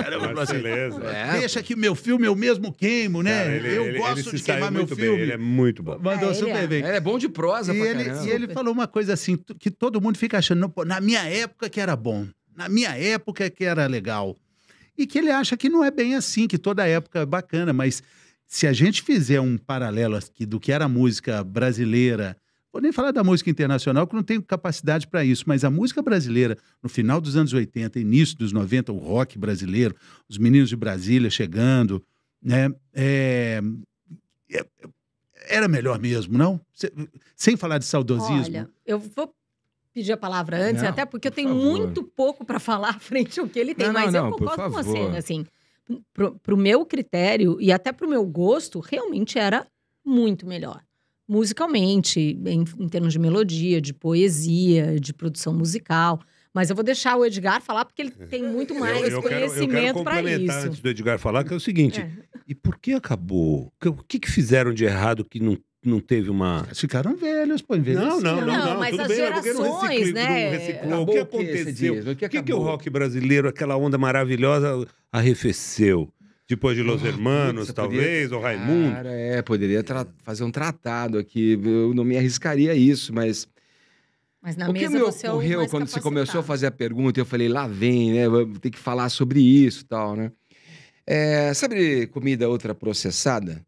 Deixa que meu filme eu mesmo queimo, né? Cara, eu gosto de queimar meu filme. Ele é muito bom. Mandou super bem. Ele é bom de prosa pra caramba. E ele falou uma coisa assim, que todo mundo fica achando, na minha época que era bom, na minha época que era legal. E que ele acha que não é bem assim, que toda época é bacana, mas se a gente fizer um paralelo aqui do que era a música brasileira, vou nem falar da música internacional, que não tenho capacidade para isso, mas a música brasileira, no final dos anos 80, início dos 90, o rock brasileiro, os meninos de Brasília chegando, né? Era melhor mesmo, não? Sem falar de saudosismo. Olha, eu vou pedir a palavra antes, Não, até porque eu tenho favor. muito pouco para falar frente ao que ele tem, mas eu concordo com você, assim, pro meu critério e até pro meu gosto, realmente era muito melhor. Musicalmente, em termos de melodia, de poesia, de produção musical. Mas eu vou deixar o Edgar falar, porque ele tem muito mais conhecimento para isso. Antes do Edgar falar, que é o seguinte, e por que acabou? O que fizeram de errado que não teve uma... Eles ficaram velhos, pô, envelheceram. Não, mas tudo as bem, gerações, né? Não reciclou. O que aconteceu? O que O rock brasileiro, aquela onda maravilhosa, arrefeceu? Depois de Los Hermanos, talvez, ou Raimundo? Cara, poderia fazer um tratado aqui. Eu não me arriscaria a isso, mas na o que mesa me você é o ocorreu mais quando você começou a capacitado. fazer a pergunta, eu falei, lá vem, né? Vou ter que falar sobre isso e tal, né? Sabe comida ultraprocessada?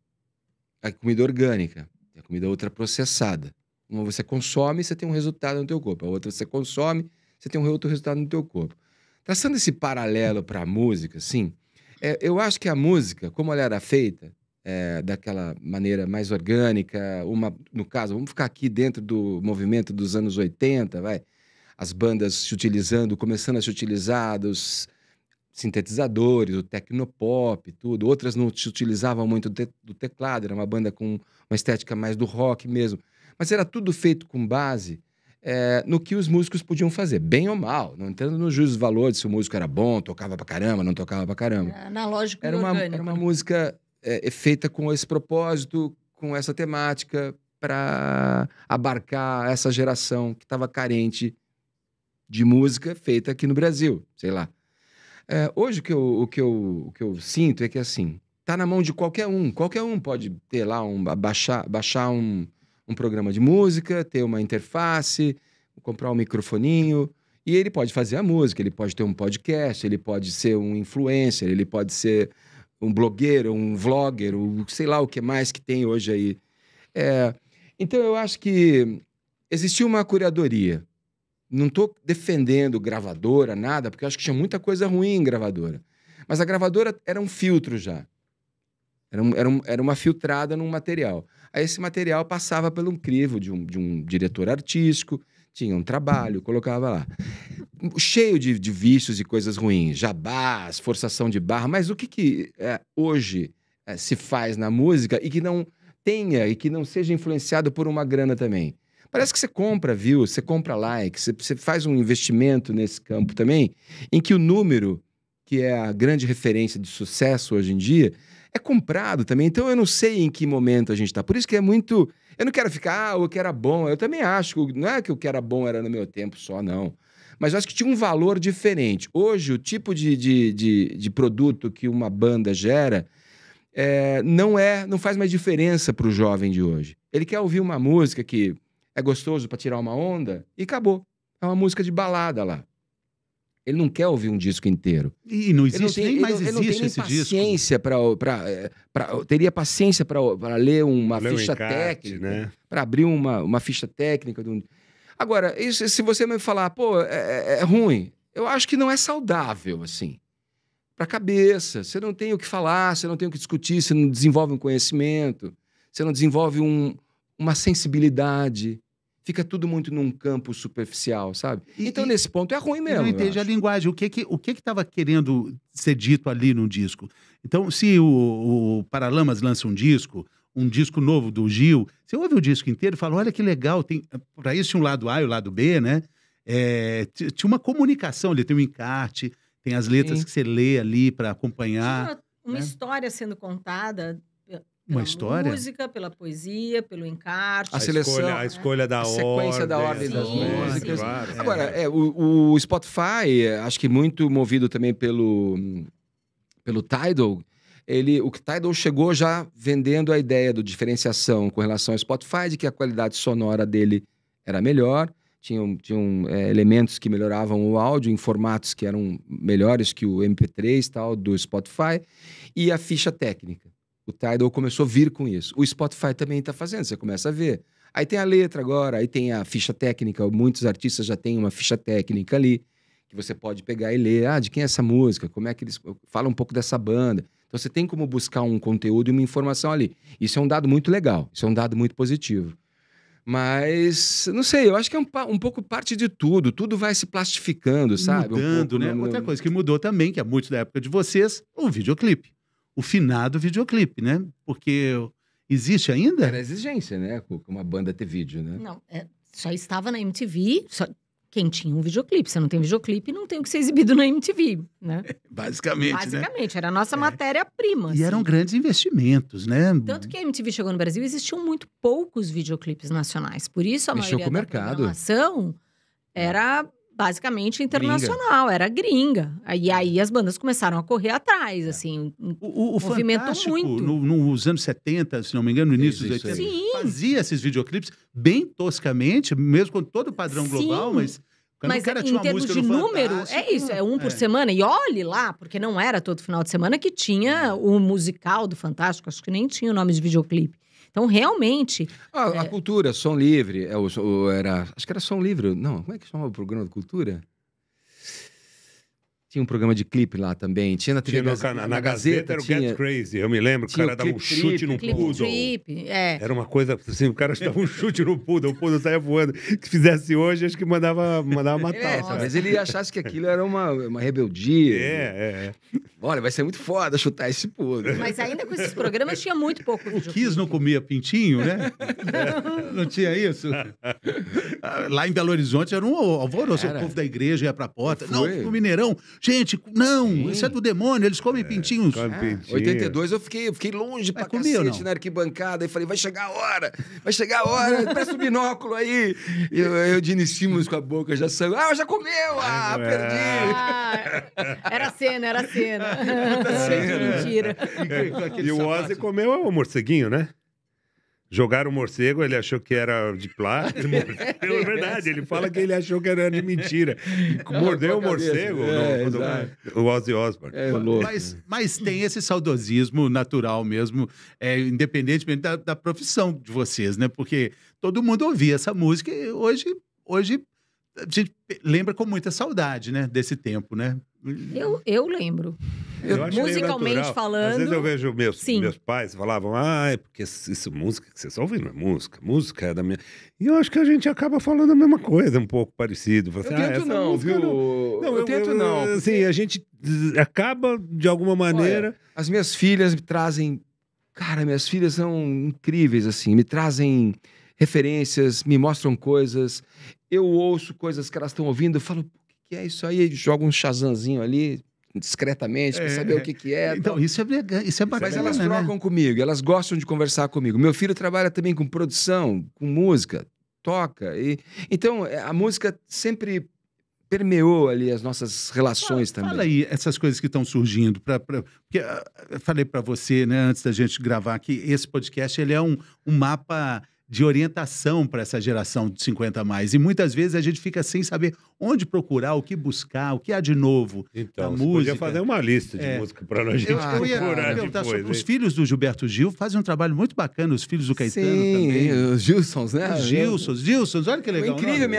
A comida orgânica. A comida ultraprocessada. Uma você consome, você tem um resultado no teu corpo. A outra você consome, você tem um outro resultado no teu corpo. Traçando esse paralelo para a música, assim, eu acho que a música, como ela era feita, daquela maneira mais orgânica, no caso, vamos ficar aqui dentro do movimento dos anos 80, vai, as bandas começando a se utilizar sintetizadores, o tecnopop, tudo. Outras não se utilizavam muito do teclado, era uma banda com uma estética mais do rock mesmo. Mas era tudo feito com base no que os músicos podiam fazer, bem ou mal. Não entrando no juízo de valor se o músico era bom, tocava pra caramba, não tocava pra caramba. Era analógico Era e orgânico. era uma música feita com esse propósito, com essa temática, para abarcar essa geração que estava carente de música feita aqui no Brasil, sei lá. Hoje o que eu sinto é que assim, tá na mão de qualquer um pode ter lá baixar um programa de música, ter uma interface, comprar um microfoninho, e ele pode fazer a música, ele pode ter um podcast, ele pode ser um influencer, ele pode ser um blogueiro, um vlogger, sei lá o que mais que tem hoje aí. Então eu acho que existiu uma curadoria. Não estou defendendo gravadora, nada, porque eu acho que tinha muita coisa ruim em gravadora. Mas a gravadora era um filtro já. Era uma filtrada num material. Aí esse material passava pelo crivo de um diretor artístico, tinha um trabalho, colocava lá. Cheio de vícios e coisas ruins, jabás, forçação de barra, mas o que hoje se faz na música e que não tenha e que não seja influenciado por uma grana também? Parece que você compra views, você compra likes, você faz um investimento nesse campo também, em que o número, que é a grande referência de sucesso hoje em dia, é comprado também. Então eu não sei em que momento a gente está. Por isso que é muito... Eu não quero ficar, o que era bom. Eu também acho, não é que o que era bom era no meu tempo só, não. Mas eu acho que tinha um valor diferente. Hoje, o tipo de produto que uma banda gera não faz mais diferença para o jovem de hoje. Ele quer ouvir uma música que é gostoso para tirar uma onda e acabou. É uma música de balada lá. Ele não quer ouvir um disco inteiro. E não existe, nem mais existe esse disco. Teria paciência para ler uma ficha encarte, técnica, né? para abrir uma ficha técnica. Agora, isso, se você me falar, pô, é ruim, eu acho que não é saudável, assim. Para a cabeça, você não tem o que falar, você não tem o que discutir, você não desenvolve um conhecimento, você não desenvolve uma sensibilidade. Fica tudo muito num campo superficial, sabe? Então, nesse ponto, é ruim mesmo. Eu não entendi a linguagem. O que estava querendo ser dito ali no disco? Então, se o Paralamas lança um disco novo do Gil, você ouve o disco inteiro e fala, olha que legal, para isso tinha um lado A e o lado B, né? Tinha uma comunicação ali, tem um encarte, tem as letras que você lê ali para acompanhar. Tinha uma história sendo contada... Uma Pela história? Música, pela poesia, pelo encarte. A seleção, a escolha da ordem. A sequência da ordem das músicas. Claro. Agora, o Spotify, acho que muito movido também pelo Tidal, o Tidal chegou já vendendo a ideia do diferenciação com relação ao Spotify, de que a qualidade sonora dele era melhor, tinham elementos que melhoravam o áudio em formatos que eram melhores que o MP3 tal, do Spotify, e a ficha técnica. O Tidal começou a vir com isso. O Spotify também está fazendo, você começa a ver. Aí tem a letra agora, aí tem a ficha técnica. Muitos artistas já têm uma ficha técnica ali, que você pode pegar e ler. De quem é essa música? Como é que eles falam um pouco dessa banda? Então você tem como buscar um conteúdo e uma informação ali. Isso é um dado muito legal, isso é um dado muito positivo. Mas, não sei, eu acho que é um pouco parte de tudo. Tudo vai se plastificando, sabe? Mudando, né? Outra coisa que mudou também, que é muito da época de vocês, o videoclipe. O finado videoclipe, né? Porque existe ainda? Era exigência, né? Com uma banda ter vídeo, né? Não, só estava na MTV, quem tinha um videoclipe. Se não tem videoclipe, não tem o que ser exibido na MTV, né? Basicamente, né? Era a nossa matéria-prima. E assim. eram grandes investimentos, né? Tanto que a MTV chegou no Brasil, existiam muito poucos videoclipes nacionais. Por isso, a Mexeu maioria com o da mercado. programação era... basicamente internacional, era gringa. E aí as bandas começaram a correr atrás, assim, o movimento Fantástico, muito. nos anos 70, se não me engano, no início dos 80, fazia esses videoclipes bem toscamente, mesmo com todo o padrão global, mas... Mas em termos de número, é isso, é um por semana. E olhe lá, porque não era todo final de semana que tinha o musical do Fantástico, acho que nem tinha o nome de videoclipe. Então, realmente... A cultura, Som Livre, acho que era Som Livre. Não, como é que chamava o programa de cultura? Tinha um programa de clipe lá também. Tinha na TV na Gazeta era o Get Crazy. Eu me lembro, o cara dava um chute no poodle. Era uma coisa assim, o cara dava um chute no poodle, o poodle saia voando. Se fizesse hoje, acho que mandava matar. Mas ele achasse que aquilo era uma rebeldia. Olha, vai ser muito foda chutar esse poodle. Mas ainda com esses programas tinha muito pouco O Kiss não comia pintinho, né? Não tinha isso? Lá em Belo Horizonte era um alvoroço. O povo da igreja ia pra porta. Não, no Mineirão. Gente, não, isso é do demônio, eles comem pintinhos. Em 82 eu fiquei longe pra cacete na arquibancada e falei, vai chegar a hora, presta o binóculo aí. E eu de Simmons com a boca já saiu, já comeu, perdi. Era cena. Mentira. E o Ozzy comeu o morceguinho, né? Jogaram o morcego, ele achou que era de plástico. É verdade, ele fala que ele achou que era de mentira. Mordeu o morcego, o Ozzy Osbourne. Mas tem esse saudosismo natural mesmo, independentemente da profissão de vocês, né? Porque todo mundo ouvia essa música e hoje a gente lembra com muita saudade, né? Desse tempo, né? Eu lembro. Musicalmente falando. Às vezes eu vejo meus pais falavam, porque essa música que vocês ouvem não é música. Música é da minha. E eu acho que a gente acaba falando a mesma coisa, um pouco parecido. Eu tento não, viu? Eu tento não. Sim, a gente acaba de alguma maneira. Olha, as minhas filhas me trazem. Cara, minhas filhas são incríveis, assim. Me trazem referências, me mostram coisas. Eu ouço coisas que elas estão ouvindo, eu falo, o que é isso aí? Joga um Shazamzinho ali, discretamente, pra saber o que é. Então, isso é bacana. Mas elas trocam comigo, elas gostam de conversar comigo. Meu filho trabalha também com produção, com música, toca. Então, a música sempre permeou ali as nossas relações também. Fala aí essas coisas que estão surgindo. Porque eu falei para você, né, antes da gente gravar, que esse podcast ele é um mapa de orientação para essa geração de 50 a mais. E muitas vezes a gente fica sem saber onde procurar, o que buscar, o que há de novo na música. Podia fazer uma lista de música para a gente procurar depois. Os filhos do Gilberto Gil fazem um trabalho muito bacana, os filhos do Caetano também. Os Gilsons, né? Os Gilsons, olha que legal. É incrível,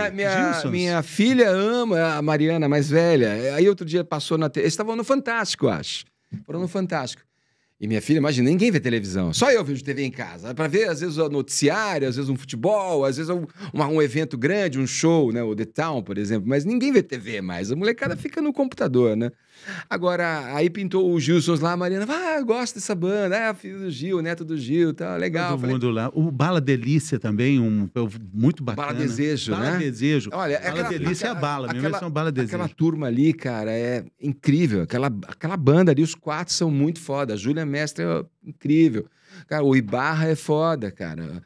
minha filha ama a Mariana, mais velha. Aí outro dia passou na TV, eles estavam no Fantástico, acho. Foram no Fantástico. E minha filha, imagina, ninguém vê televisão. Só eu vejo TV em casa. Para ver, às vezes, o noticiário, às vezes um futebol, às vezes um evento grande, um show, né? O The Town, por exemplo. Mas ninguém vê TV mais. A molecada fica no computador, né? Agora, aí pintou o Gilsons lá, a Mariana, eu gosto dessa banda. Filho do Gil, neto do Gil, tá legal. Todo mundo lá. O Bala Delícia também, muito bacana. Bala Desejo, né? Bala Desejo. Olha, Bala Delícia é a bala, mesmo são Bala Desejo. Aquela turma ali, cara, é incrível. Aquela banda ali, os 4 são muito foda. A Júlia Mestre é incrível. Cara, o Ibarra é foda, cara.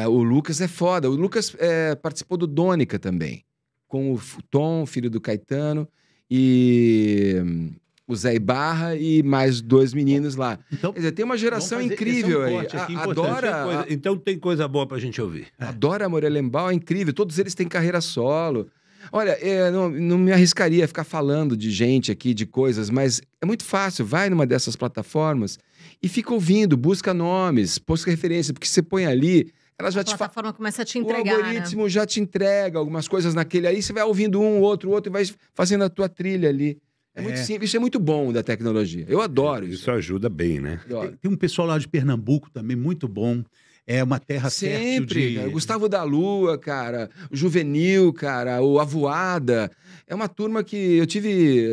O Lucas é foda. O Lucas participou do Dônica também, com o Tom, filho do Caetano, e o Zé Ibarra e mais 2 meninos lá. Então, quer dizer, tem uma geração incrível aí. Adora. Então tem coisa boa pra gente ouvir. Adora Morelenbaum, é incrível. Todos eles têm carreira solo. Olha, não me arriscaria a ficar falando de gente aqui, de coisas, mas é muito fácil. Vai numa dessas plataformas e fica ouvindo, busca nomes, busca referência, porque você põe ali, ela já a plataforma começa a te entregar, o algoritmo já te entrega algumas coisas naquele aí, você vai ouvindo um, outro, e vai fazendo a tua trilha ali. É muito simples, isso é muito bom da tecnologia. Eu adoro isso. Isso ajuda bem, né? Tem um pessoal lá de Pernambuco também, muito bom. É uma terra fértil de... Cara. Gustavo da Lua, cara. O Juvenil, cara. O Avoada. É uma turma que eu tive...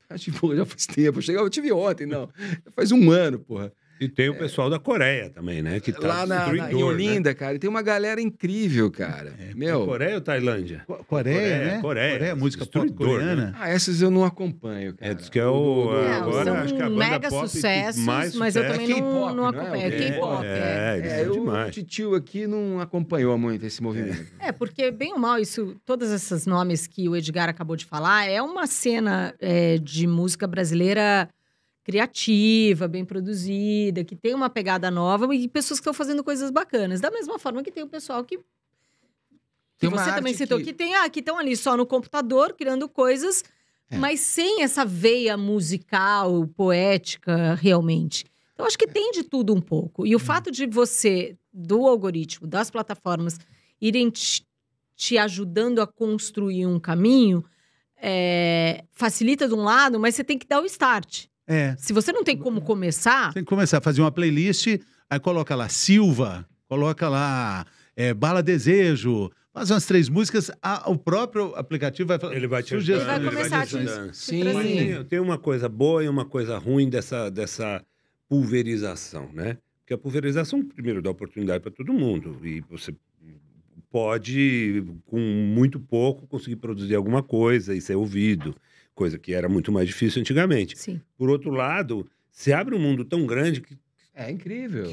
já faz tempo. Eu tive ontem, não. Faz 1 ano, porra. E tem o pessoal da Coreia também, né? Que tá lá em Olinda, né? Cara. E tem uma galera incrível, cara. Meu... Coreia ou Tailândia? Coreia, né? Coreia, música pop coreana. Né? Essas eu não acompanho, cara. Diz que é agora acho que a banda mega pop sucessos, mais mas eu também não é? acompanho. É K-pop. O titio aqui não acompanhou muito esse movimento. Porque bem ou mal, todos esses nomes que o Edgar acabou de falar, é uma cena de música brasileira criativa, bem produzida, que tem uma pegada nova e pessoas que estão fazendo coisas bacanas. Da mesma forma que tem o pessoal que você também citou, que estão ali só no computador, criando coisas, mas sem essa veia musical, poética, realmente. Então, acho que tem de tudo um pouco. E o fato de você, do algoritmo, das plataformas, irem te ajudando a construir um caminho... facilita de um lado, mas você tem que dar o start. Se você não tem como começar... Tem que começar a fazer uma playlist, aí coloca lá Silva, coloca lá Bala Desejo, faz umas 3 músicas, o próprio aplicativo vai... Ele vai te Ele vai ajudando, começar a te te ajudando. Sim. Tem uma coisa boa e uma coisa ruim dessa pulverização, né? Porque a pulverização, primeiro, dá oportunidade para todo mundo. E você pode, com muito pouco, conseguir produzir alguma coisa e ser ouvido. Coisa que era muito mais difícil antigamente. Sim. Por outro lado, se abre um mundo tão grande que É incrível.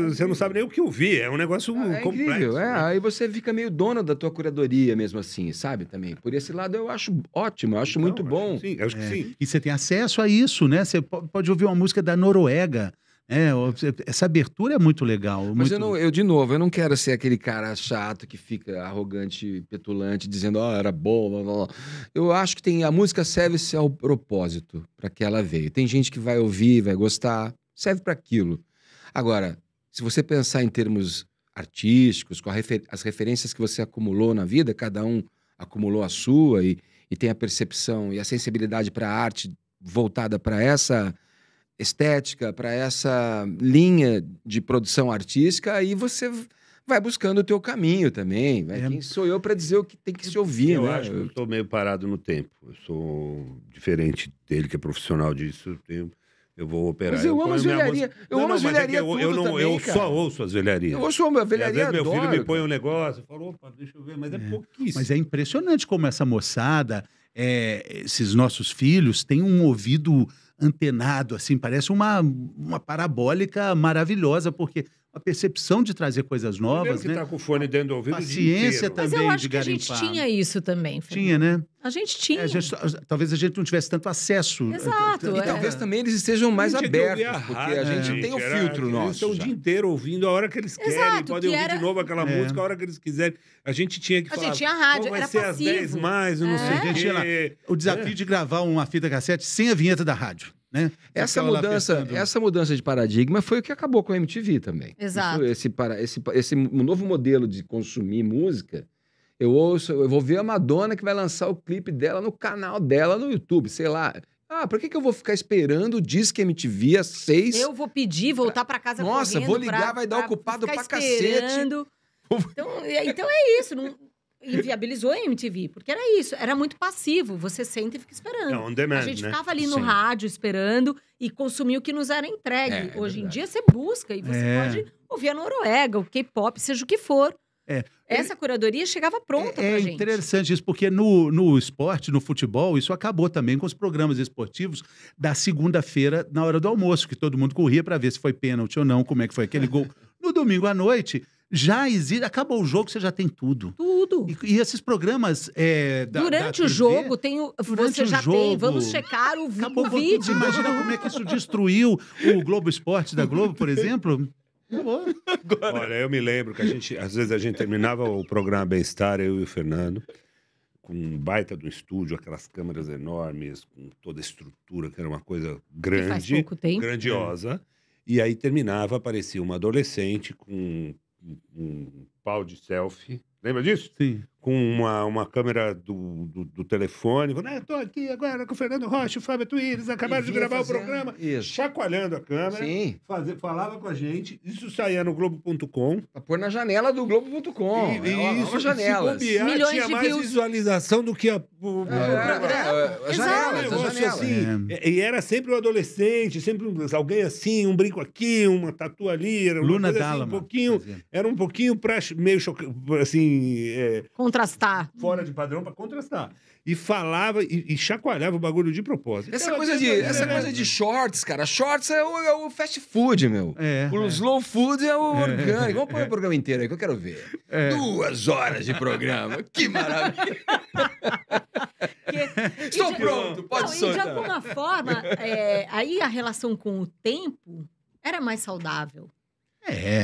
você não sabe nem o que ouvir. É um negócio complexo. Incrível. Né? Aí você fica meio dono da tua curadoria mesmo assim, sabe? Também. Por esse lado eu acho ótimo, eu acho muito bom. Sim, acho que sim. E você tem acesso a isso, né? Você pode ouvir uma música da Noruega. Essa abertura é muito legal. Mas muito... de novo, eu não quero ser aquele cara chato que fica arrogante, petulante, dizendo, era bom, blá, blá, blá. Eu acho que a música serve ao propósito para que ela veio. Tem gente que vai ouvir, vai gostar, serve para aquilo. Agora, se você pensar em termos artísticos, com as referências que você acumulou na vida, cada um acumulou a sua e tem a percepção e a sensibilidade para a arte voltada para essa estética, para essa linha de produção artística, aí você vai buscando o teu caminho também. Quem sou eu para dizer o que tem que se ouvir, eu né? acho que eu estou meio parado no tempo. Eu sou diferente dele, que é profissional disso. Eu vou operar. Mas eu amo as velharias. Eu amo as velharias eu só ouço as velharias. Eu ouço uma velharia, às vezes meu adoro, filho me põe cara. um negócio, eu falo, opa, deixa eu ver, mas é pouquíssimo. Mas é impressionante como essa moçada, esses nossos filhos, têm um ouvido antenado, assim, parece uma parabólica maravilhosa, porque a percepção de trazer coisas novas, que né? tá com o fone dentro do ouvido Paciência o dia inteiro. Mas também eu acho de que a gente garimpar. tinha isso também, Fernando. Tinha, né? A gente tinha. Talvez a gente não tivesse tanto acesso. Exato, E talvez também eles estejam mais A gente tinha que ouvir abertos, a porque a rádio, gente tem o filtro Eles nosso. estão o já. dia inteiro ouvindo a hora que eles querem, Exato, podem que ouvir era- de novo aquela música a hora que eles quiserem. A gente tinha que A falar, gente tinha rádio, "Pô, vai era ser às passivo." 10 mais, eu não sei A o gente tinha lá quê. o desafio de gravar uma fita cassete sem a vinheta da rádio, né? Essa Ficava lá mudança, apertando. essa mudança de paradigma foi o que acabou com a MTV também. Exato. Esse novo modelo de consumir música, eu vou ver a Madonna que vai lançar o clipe dela no canal dela no YouTube, sei lá. Por que eu vou ficar esperando o Disque MTV às 6? Eu vou pedir, voltar pra casa Nossa, correndo vou ligar, pra- vai dar pra ocupado ficar pra cacete. esperando. Então é isso, não inviabilizou a MTV, porque era isso, era muito passivo, você senta e fica esperando. É on demand, A gente né? ficava ali no Sim. rádio esperando e consumia o que nos era entregue. É Hoje em verdade. dia você busca e você pode ouvir a Noruega, o K-pop, seja o que for. Essa curadoria chegava pronta pra gente. Interessante isso, porque no esporte, no futebol, isso acabou também com os programas esportivos da segunda-feira, na hora do almoço, que todo mundo corria para ver se foi pênalti ou não, como é que foi aquele gol. No domingo à noite, já existe, acabou o jogo, você já tem tudo. Tudo. E esses programas Durante da o TV, jogo, durante você o já jogo, tem, vamos checar o acabou com vídeo. tudo. Imagina como é que isso destruiu o Globo Esporte da Globo, por exemplo. Acabou. Olha, eu me lembro que às vezes a gente terminava o programa Bem-Estar, eu e o Fernando, com um baita do estúdio, aquelas câmeras enormes, com toda a estrutura, que era uma coisa Que faz grande, pouco tempo. grandiosa. E aí terminava, aparecia uma adolescente com um pau de selfie. Lembra disso? Sim. Com uma câmera do telefone. Falando, tô aqui agora com o Fernando Rocha, o Fábio Tuíris, acabaram de gravar o programa. Isso. Chacoalhando a câmera. Sim. Falava com a gente. Isso saía no Globo.com. Pra pôr na janela do Globo.com. Isso, janelas. se bobear, Milhões tinha de mais views. visualização do que As Exato. janelas, as negócio janelas. assim. E era sempre um adolescente, sempre alguém assim, um brinco aqui, uma tatu ali. Era uma Luna coisa assim, Dalama. era um pouquinho meio assim, Contrastar. fora de padrão para contrastar. E falava e chacoalhava o bagulho de propósito. Essa Então, coisa de shorts, cara. Shorts é o fast food, meu. O slow food é o orgânico. Vamos pôr o programa inteiro aí que eu quero ver. 2 horas de programa. Que maravilha. Estou pronto, pode E de soltar. alguma forma, aí a relação com o tempo era mais saudável,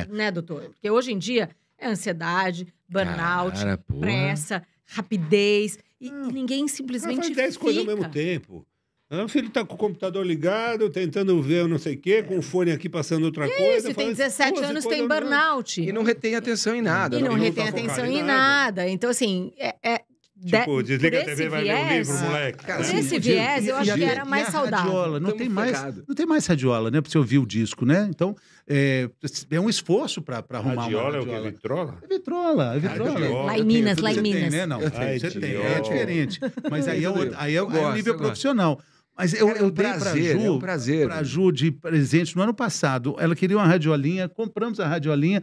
né, doutor? Porque hoje em dia é ansiedade, burnout, Cara, porra. pressa, rapidez, e ninguém simplesmente faz 10 coisas ao fica. mesmo tempo. O filho tá com o computador ligado, tentando ver não sei o quê, com o fone aqui passando outra coisa. Isso, tem faz 17 12 anos, coisas tem ao mesmo burnout. E não retém atenção em nada. E não não retém tá atenção focado em em nada. Então, assim, Tipo, desliga a por TV e esse vai ler um viés, livro, moleque. cara, né? Por esse viés, eu acho que era mais saudável. Radiola, não Tamo tem mais, ferrado. não tem mais radiola, né? Pra você ouvir o disco, né? Então, é um esforço para arrumar Radiola uma é o radiola. quê? Vitrola? É vitrola, é vitrola. Radiola. Lá em Minas, Tudo lá em você tem, Minas. né? Não, Eu tenho. você tem, é Radiola. diferente. Mas aí é, aí é o gosto, nível eu gosto. profissional. Mas Cara, é um eu dei prazer, é um prazer. pra Ju de presente no ano passado. Ela queria uma radiolinha, compramos a radiolinha.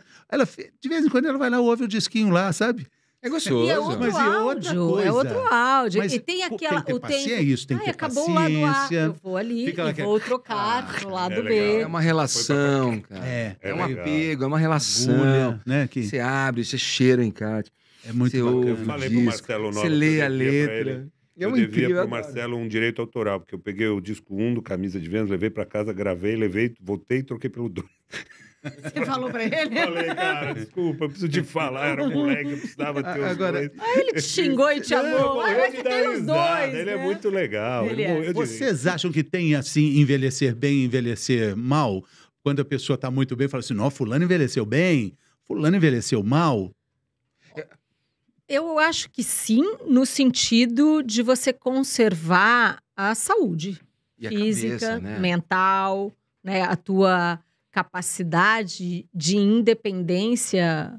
De vez em quando ela vai lá, ouve o disquinho lá, sabe? É gostoso. E é outro Mas e outra áudio, coisa? é outro áudio. Mas E tem aquela... tem que ter paciência, é isso, tem que ter acabou lá no ar, paciência. eu vou ali Fica lá e que- vou trocar pro lado é B. legal. É uma relação, cara. É um legal. apego, é uma relação. agulha, né? Que Você abre, você cheira o encarte. é muito Você bacana. ouve Eu o falei pro disco, Marcelo Nova você que eu lê a devia pra letra. ele. É Eu um devia incrível. pro adoro. Marcelo um direito autoral, porque eu peguei o disco 1 do Camisa de Vênus, levei pra casa, gravei, voltei e troquei pelo 2. Você falou pra ele? Falei, cara, desculpa, eu preciso te falar, era moleque, eu precisava ter os Agora, dois. Aí ele te xingou e te amou. Morreu Mas de você dar tem os risada, dois, ele é né? muito legal. Ele é. morreu de rir. vocês acham que tem, assim, envelhecer bem e envelhecer mal? Quando a pessoa está muito bem, fala assim, não, fulano envelheceu bem, fulano envelheceu mal. Eu acho que sim, no sentido de você conservar a saúde E a física, cabeça, né? mental, né, a tua capacidade de independência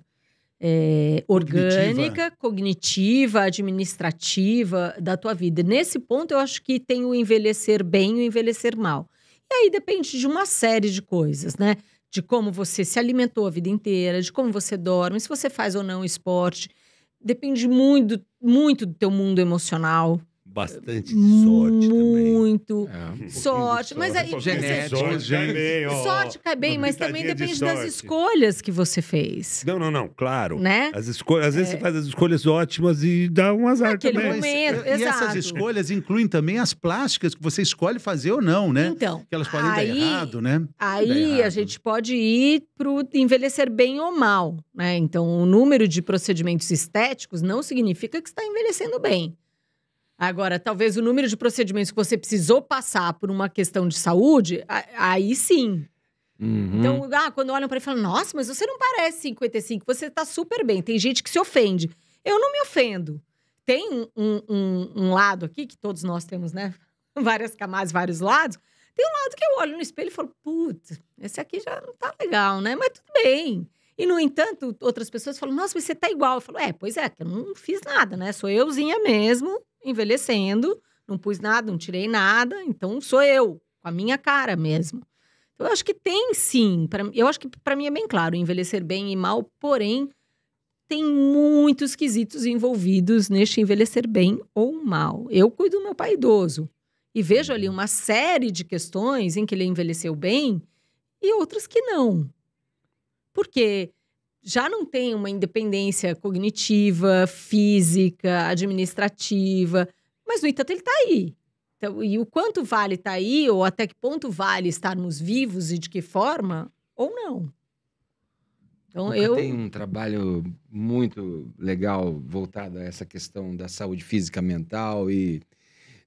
orgânica, cognitiva, administrativa da tua vida. Nesse ponto, eu acho que tem o envelhecer bem e o envelhecer mal. E aí depende de uma série de coisas, né? De como você se alimentou a vida inteira, de como você dorme, se você faz ou não esporte. Depende muito, muito do teu mundo emocional. Bastante sorte também. Muito. É. Sorte. Mas aí... Genética. Sorte cai bem, ó. Sorte cai bem, Uma mas também pitadinha de depende das sorte. escolhas que você fez. Não, claro. Né? Às vezes você faz as escolhas ótimas e dá um azar Naquele também. momento, E essas exato. escolhas incluem também as plásticas que você escolhe fazer ou não, né? Então, Que elas podem dar errado, né? aí errado. a gente pode ir para o envelhecer bem ou mal, né? Então, o número de procedimentos estéticos não significa que você está envelhecendo bem. Agora, talvez o número de procedimentos que você precisou passar por uma questão de saúde, aí sim. Uhum. Então, quando olham para ele e falam, nossa, mas você não parece 55, você está super bem. Tem gente que se ofende. Eu não me ofendo. Tem um lado aqui, que todos nós temos, né? Várias camadas, vários lados. Tem um lado que eu olho no espelho e falo, putz, esse aqui já não tá legal, né? Mas tudo bem. E, no entanto, outras pessoas falam, nossa, mas você tá igual. Eu falo, pois é, que eu não fiz nada, né? Sou euzinha mesmo, envelhecendo, não pus nada, não tirei nada, então sou eu, com a minha cara mesmo. Eu acho que tem, sim. Eu acho que, para mim, é bem claro, envelhecer bem e mal, porém, tem muitos quesitos envolvidos neste envelhecer bem ou mal. Eu cuido do meu pai idoso e vejo ali uma série de questões em que ele envelheceu bem e outras que não. Porque já não tem uma independência cognitiva, física, administrativa, mas, no entanto, ele está aí. Então, e o quanto vale estar aí, ou até que ponto vale estarmos vivos e de que forma, ou não. Então, Tem um trabalho muito legal voltado a essa questão da saúde física, mental e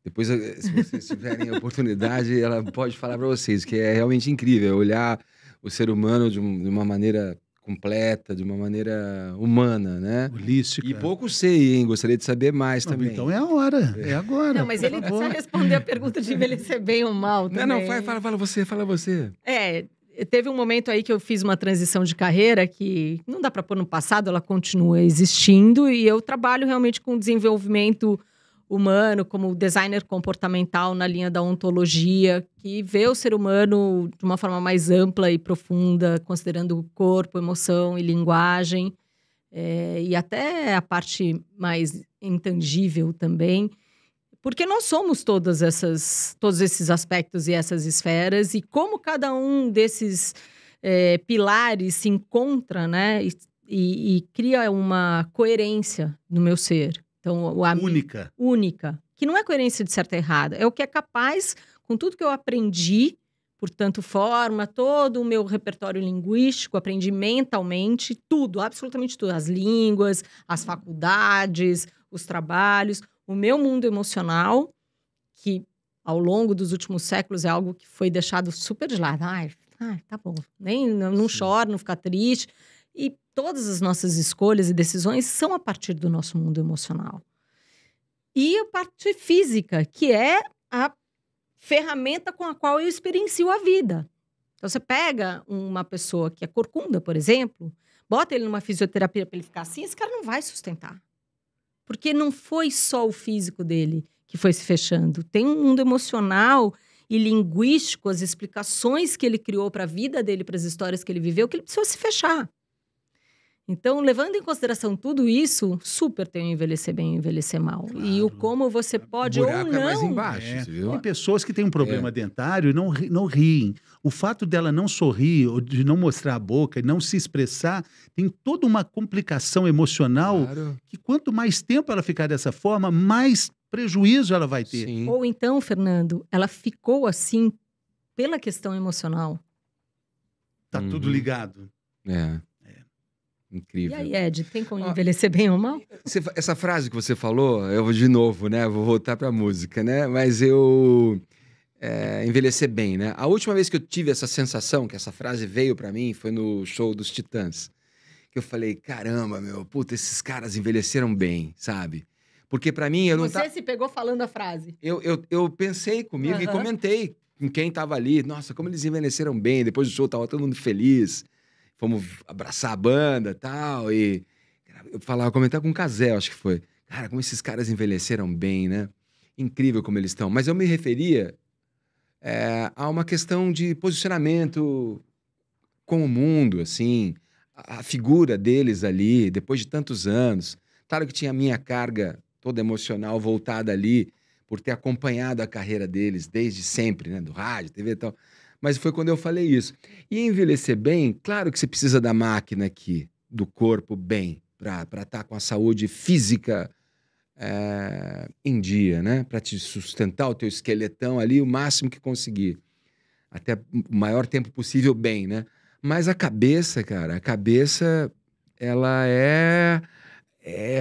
depois, se vocês tiverem a oportunidade, ela pode falar para vocês que é realmente incrível olhar o ser humano de uma maneira completa, de uma maneira humana, né? Holística. E pouco sei, hein? Gostaria de saber mais Não, também. então é a hora, é agora. Não, mas ele precisa responder a pergunta de envelhecer bem ou mal também. Não, fala você. Teve um momento aí que eu fiz uma transição de carreira que não dá para pôr no passado, ela continua existindo e eu trabalho realmente com desenvolvimento humano, como designer comportamental na linha da ontologia, que vê o ser humano de uma forma mais ampla e profunda, considerando corpo, emoção e linguagem, e até a parte mais intangível também. Porque nós somos todos esses aspectos e essas esferas, e como cada um desses pilares se encontra, né, e cria uma coerência no meu ser. Então, única. Que não é coerência de certa e errada. É o que é capaz, com tudo que eu aprendi, portanto, forma todo o meu repertório linguístico, aprendi mentalmente, tudo, absolutamente tudo. As línguas, as faculdades, os trabalhos, o meu mundo emocional, que ao longo dos últimos séculos é algo que foi deixado super de lado. Tá bom. Não choro, não fica triste. E todas as nossas escolhas e decisões são a partir do nosso mundo emocional. e a parte física, que é a ferramenta com a qual eu experiencio a vida. Então, você pega uma pessoa que é corcunda, por exemplo, bota ele numa fisioterapia para ele ficar assim, esse cara não vai sustentar. Porque não foi só o físico dele que foi se fechando. Tem um mundo emocional e linguístico, as explicações que ele criou para a vida dele, para as histórias que ele viveu, que ele precisou se fechar. Então, levando em consideração tudo isso, super tem o envelhecer bem e o envelhecer mal. Claro. E o como você pode ou buraco não... é mais embaixo, você viu? Tem pessoas que têm um problema dentário e não riem. O fato dela não sorrir, ou de não mostrar a boca e não se expressar, tem toda uma complicação emocional que quanto mais tempo ela ficar dessa forma, mais prejuízo ela vai ter. Sim. Ou então, Fernando, ela ficou assim pela questão emocional. Tá tudo ligado. Incrível. E aí, Ed, tem como envelhecer bem ou mal? Essa frase que você falou, eu vou de novo, né? Vou voltar pra música, né? Mas eu... envelhecer bem, né? A última vez que eu tive essa sensação, que essa frase veio pra mim, foi no show dos Titãs. Que eu falei, caramba, puta, esses caras envelheceram bem, sabe? Porque pra mim, eu não Você se pegou falando a frase. Eu pensei comigo e comentei com quem tava ali. Nossa, como eles envelheceram bem. Depois do show, tava todo mundo feliz. Fomos abraçar a banda e tal. E eu comentar com o Cazé, acho que foi. Cara, como esses caras envelheceram bem, né? Incrível como eles estão. Mas eu me referia a uma questão de posicionamento com o mundo, assim. A figura deles ali, depois de tantos anos. Claro que tinha a minha carga toda emocional voltada ali por ter acompanhado a carreira deles desde sempre, né? Do rádio, TV e tal. Mas foi quando eu falei isso. E envelhecer bem, claro que você precisa da máquina aqui, do corpo bem, para estar com a saúde física em dia, né? Para te sustentar o teu esqueletão ali o máximo que conseguir. Até o maior tempo possível bem, né? Mas a cabeça, cara, ela é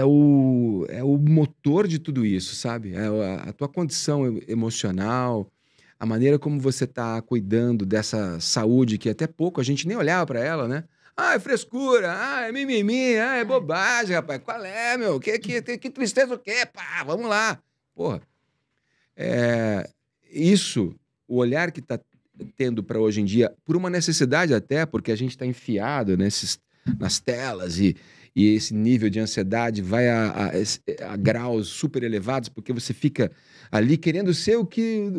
o motor de tudo isso, sabe? A tua condição emocional, a maneira como você tá cuidando dessa saúde que até pouco a gente nem olhava para ela, né? Ah, é frescura, é mimimi, é bobagem, rapaz. Qual é, meu? Que tristeza o quê? Pá, vamos lá. Porra. Isso, o olhar que tá tendo para hoje em dia, por uma necessidade até, porque a gente tá enfiado nas telas e esse nível de ansiedade vai a graus super elevados, porque você fica ali querendo ser o que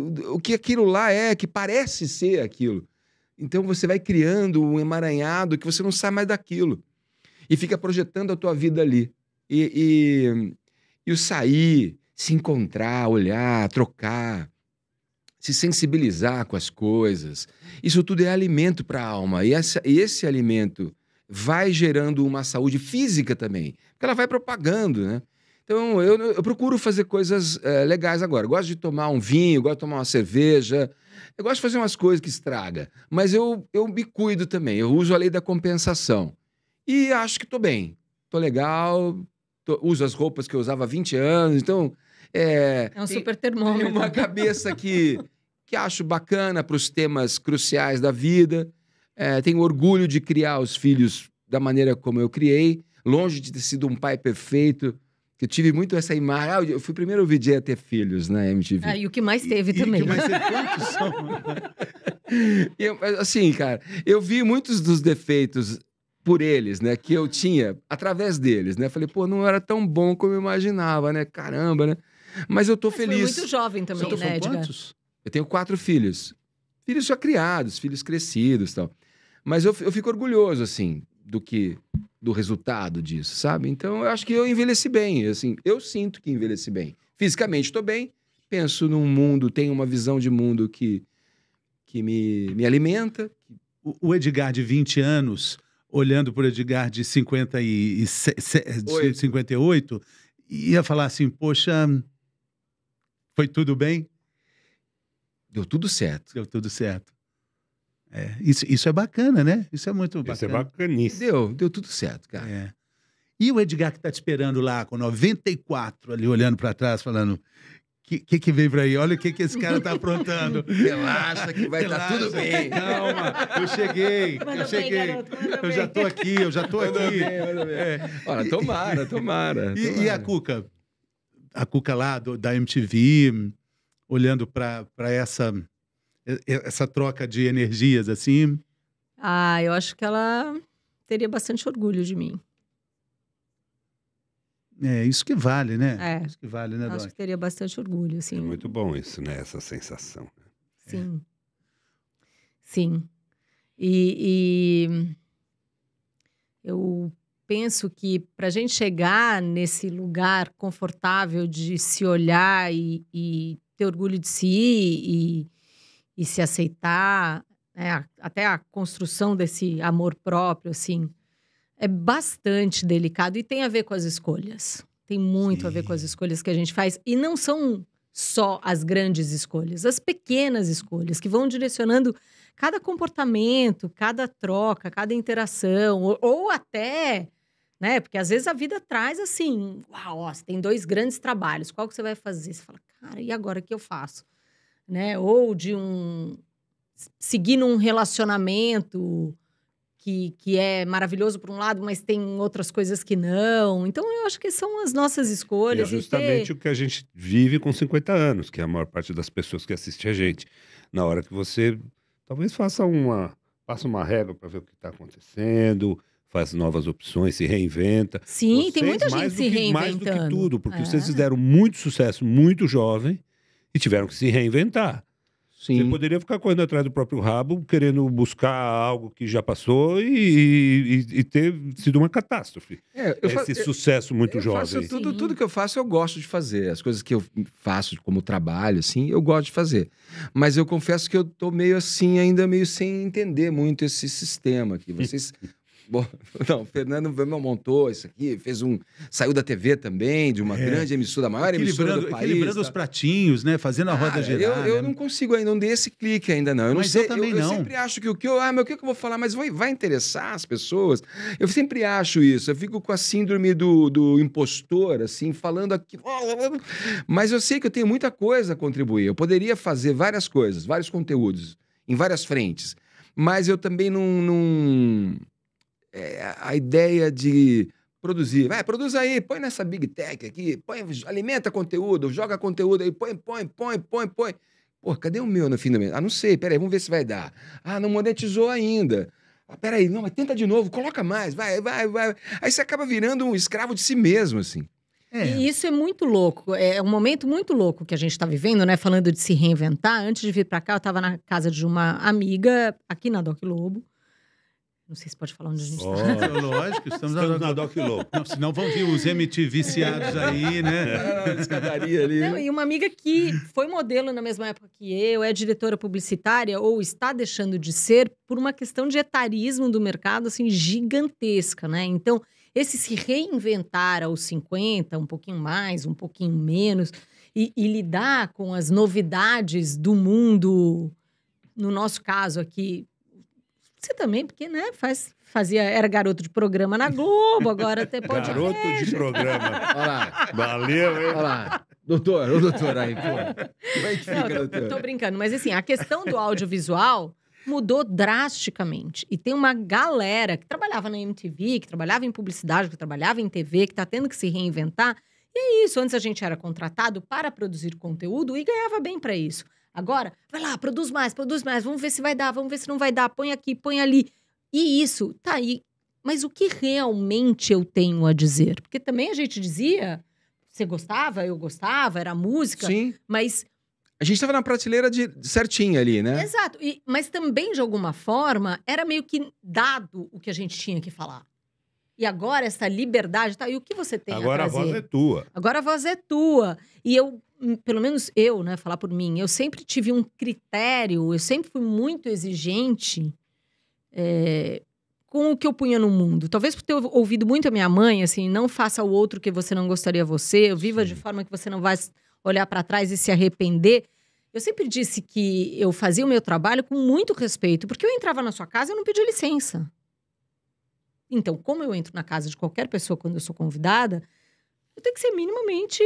aquilo lá que parece ser aquilo. Então você vai criando um emaranhado que você não sai mais daquilo. E fica projetando a tua vida ali. E o sair, se encontrar, olhar, trocar, se sensibilizar com as coisas, isso tudo é alimento para a alma. E esse alimento vai gerando uma saúde física também, porque ela vai propagando, né? Então, eu procuro fazer coisas legais agora. Eu gosto de tomar um vinho, gosto de tomar uma cerveja, eu gosto de fazer umas coisas que estraga, mas eu me cuido também, eu uso a lei da compensação. E acho que estou bem, estou legal, uso as roupas que eu usava há 20 anos, então... É um super termômetro. Tenho uma cabeça que acho bacana para os temas cruciais da vida. Tenho orgulho de criar os filhos da maneira como eu criei, longe de ter sido um pai perfeito, que eu tive muito essa imagem. Eu fui o primeiro VJ a ter filhos na MTV. E o que mais teve também. O que mais teve, quantos são? Assim, cara, eu vi muitos dos defeitos por eles, né, que eu tinha através deles, né? Falei, pô, não era tão bom como eu imaginava, né? Caramba, né? Mas eu tô feliz. Foi muito jovem também, né, Edgar? Quantos? Eu tenho 4 filhos. Filhos já criados, filhos crescidos e tal. Mas eu fico orgulhoso, assim, do resultado disso, sabe? Então, eu acho que eu envelheci bem, assim. Eu sinto que envelheci bem. Fisicamente estou bem, penso num mundo, tenho uma visão de mundo que me alimenta. O Edgar de 20 anos, olhando para o Edgar de 58, ia falar assim, poxa, foi tudo bem? Deu tudo certo. Deu tudo certo. Isso é bacana, né? Isso é muito bacana. Isso é bacaníssimo. Deu tudo certo, cara. E o Edgar que está te esperando lá, com 94, ali olhando para trás, falando... que veio pra aí? Olha o que esse cara tá aprontando. Relaxa que vai estar tudo bem. Calma, eu cheguei. Garoto, eu já tô aqui. Olha, tomara. E a Cuca? a Cuca lá da MTV, olhando para essa troca de energias, assim? Eu acho que ela teria bastante orgulho de mim. É, isso que vale, né? É. Isso que vale, né, Acho Doc? que teria bastante orgulho, assim. É muito bom isso, né? Essa sensação. Sim. Sim. E eu penso que para a gente chegar nesse lugar confortável de se olhar e ter orgulho de si e se aceitar, né, até a construção desse amor próprio, assim, é bastante delicado e tem a ver com as escolhas. Tem muito a ver com as escolhas que a gente faz. E não são só as grandes escolhas, as pequenas escolhas que vão direcionando cada comportamento, cada troca, cada interação, ou até, né? Porque às vezes a vida traz assim, uau, ó, você tem 2 grandes trabalhos, qual que você vai fazer? Você fala, cara, e agora o que eu faço? Né? Ou de seguir num relacionamento que é maravilhoso por um lado, mas tem outras coisas que não. Então, eu acho que são as nossas E é escolhas. justamente o que a gente vive com 50 anos, que é a maior parte das pessoas que assistem a gente. Na hora que você talvez passa uma régua para ver o que está acontecendo, faz novas opções, se reinventa. Sim, tem Vocês, muita gente mais se do que, reinventando. Mais do que tudo, porque É. vocês fizeram muito sucesso muito jovem e tiveram que se reinventar. Você Sim. poderia ficar correndo atrás do próprio rabo, querendo buscar algo que já passou e ter sido uma catástrofe. Esse sucesso muito eu jovem. faço Sim. tudo que eu faço, eu gosto de fazer. As coisas que eu faço como trabalho, assim, eu gosto de fazer. Mas eu confesso que eu tô meio assim, ainda meio sem entender muito esse sistema aqui. Vocês... Bom, não, o Fernando montou isso aqui, saiu da TV também, de uma grande emissora, a maior emissora do país. Equilibrando os pratinhos, né? Fazendo a roda girar. Eu né? não consigo ainda, não dei esse clique ainda, não. Eu Mas não sei, eu também não. sempre acho que o que eu vou falar, mas vai interessar as pessoas? Eu sempre acho isso. Eu fico com a síndrome do impostor, assim, falando aqui. Mas eu sei que eu tenho muita coisa a contribuir. Eu poderia fazer várias coisas, vários conteúdos, em várias frentes. Mas eu também não a ideia de produzir. Vai, produz aí, põe nessa Big Tech aqui, alimenta conteúdo, joga conteúdo aí, põe. Pô, cadê o meu no fim do mês? Não sei, peraí, vamos ver se vai dar. Não monetizou ainda. Peraí, não, mas tenta de novo, coloca mais, vai. Aí você acaba virando um escravo de si mesmo, assim. E isso é muito louco. É um momento muito louco que a gente está vivendo, né? Falando de se reinventar. Antes de vir para cá, eu estava na casa de uma amiga, aqui na Doc Lobo. Não sei se pode falar onde a gente está. Lógico, estamos na Doc Lobo. Não, senão vão vir os MTV viciados aí, né? Escadaria ali. Não, e uma amiga que foi modelo na mesma época que eu, é diretora publicitária, ou está deixando de ser, por uma questão de etarismo do mercado, assim, gigantesca, né? Então, esse se reinventar aos 50, um pouquinho mais, um pouquinho menos, e lidar com as novidades do mundo, no nosso caso aqui, você também, porque, né, era garoto de programa na Globo, agora até pode... Garoto de programa. Olha lá. Valeu, hein? Olha lá. O doutor aí, pô. Como é que fica, doutor? Tô brincando, mas assim, a questão do audiovisual mudou drasticamente. E tem uma galera que trabalhava na MTV, que trabalhava em publicidade, que trabalhava em TV, que tá tendo que se reinventar. E é isso, antes a gente era contratado para produzir conteúdo e ganhava bem para isso. Agora, vai lá, produz mais, vamos ver se vai dar, vamos ver se não vai dar, põe aqui, põe ali. E isso, tá aí. Mas o que realmente eu tenho a dizer? Porque também a gente dizia, você gostava, eu gostava, era música, Sim. mas... A gente estava na prateleira certinha ali, né? Exato, mas também, de alguma forma, era meio que dado o que a gente tinha que falar. E agora, essa liberdade, tá? E o que você tem Agora a trazer? A voz é tua. Agora a voz é tua. E eu, pelo menos eu, né, falar por mim, eu sempre tive um critério, eu sempre fui muito exigente com o que eu punha no mundo. Talvez por ter ouvido muito a minha mãe, assim, não faça o outro que você não gostaria você, viva de forma que você não vai olhar para trás e se arrepender. Eu sempre disse que eu fazia o meu trabalho com muito respeito, porque eu entrava na sua casa e eu não pedia licença. Então, como eu entro na casa de qualquer pessoa quando eu sou convidada, eu tenho que ser minimamente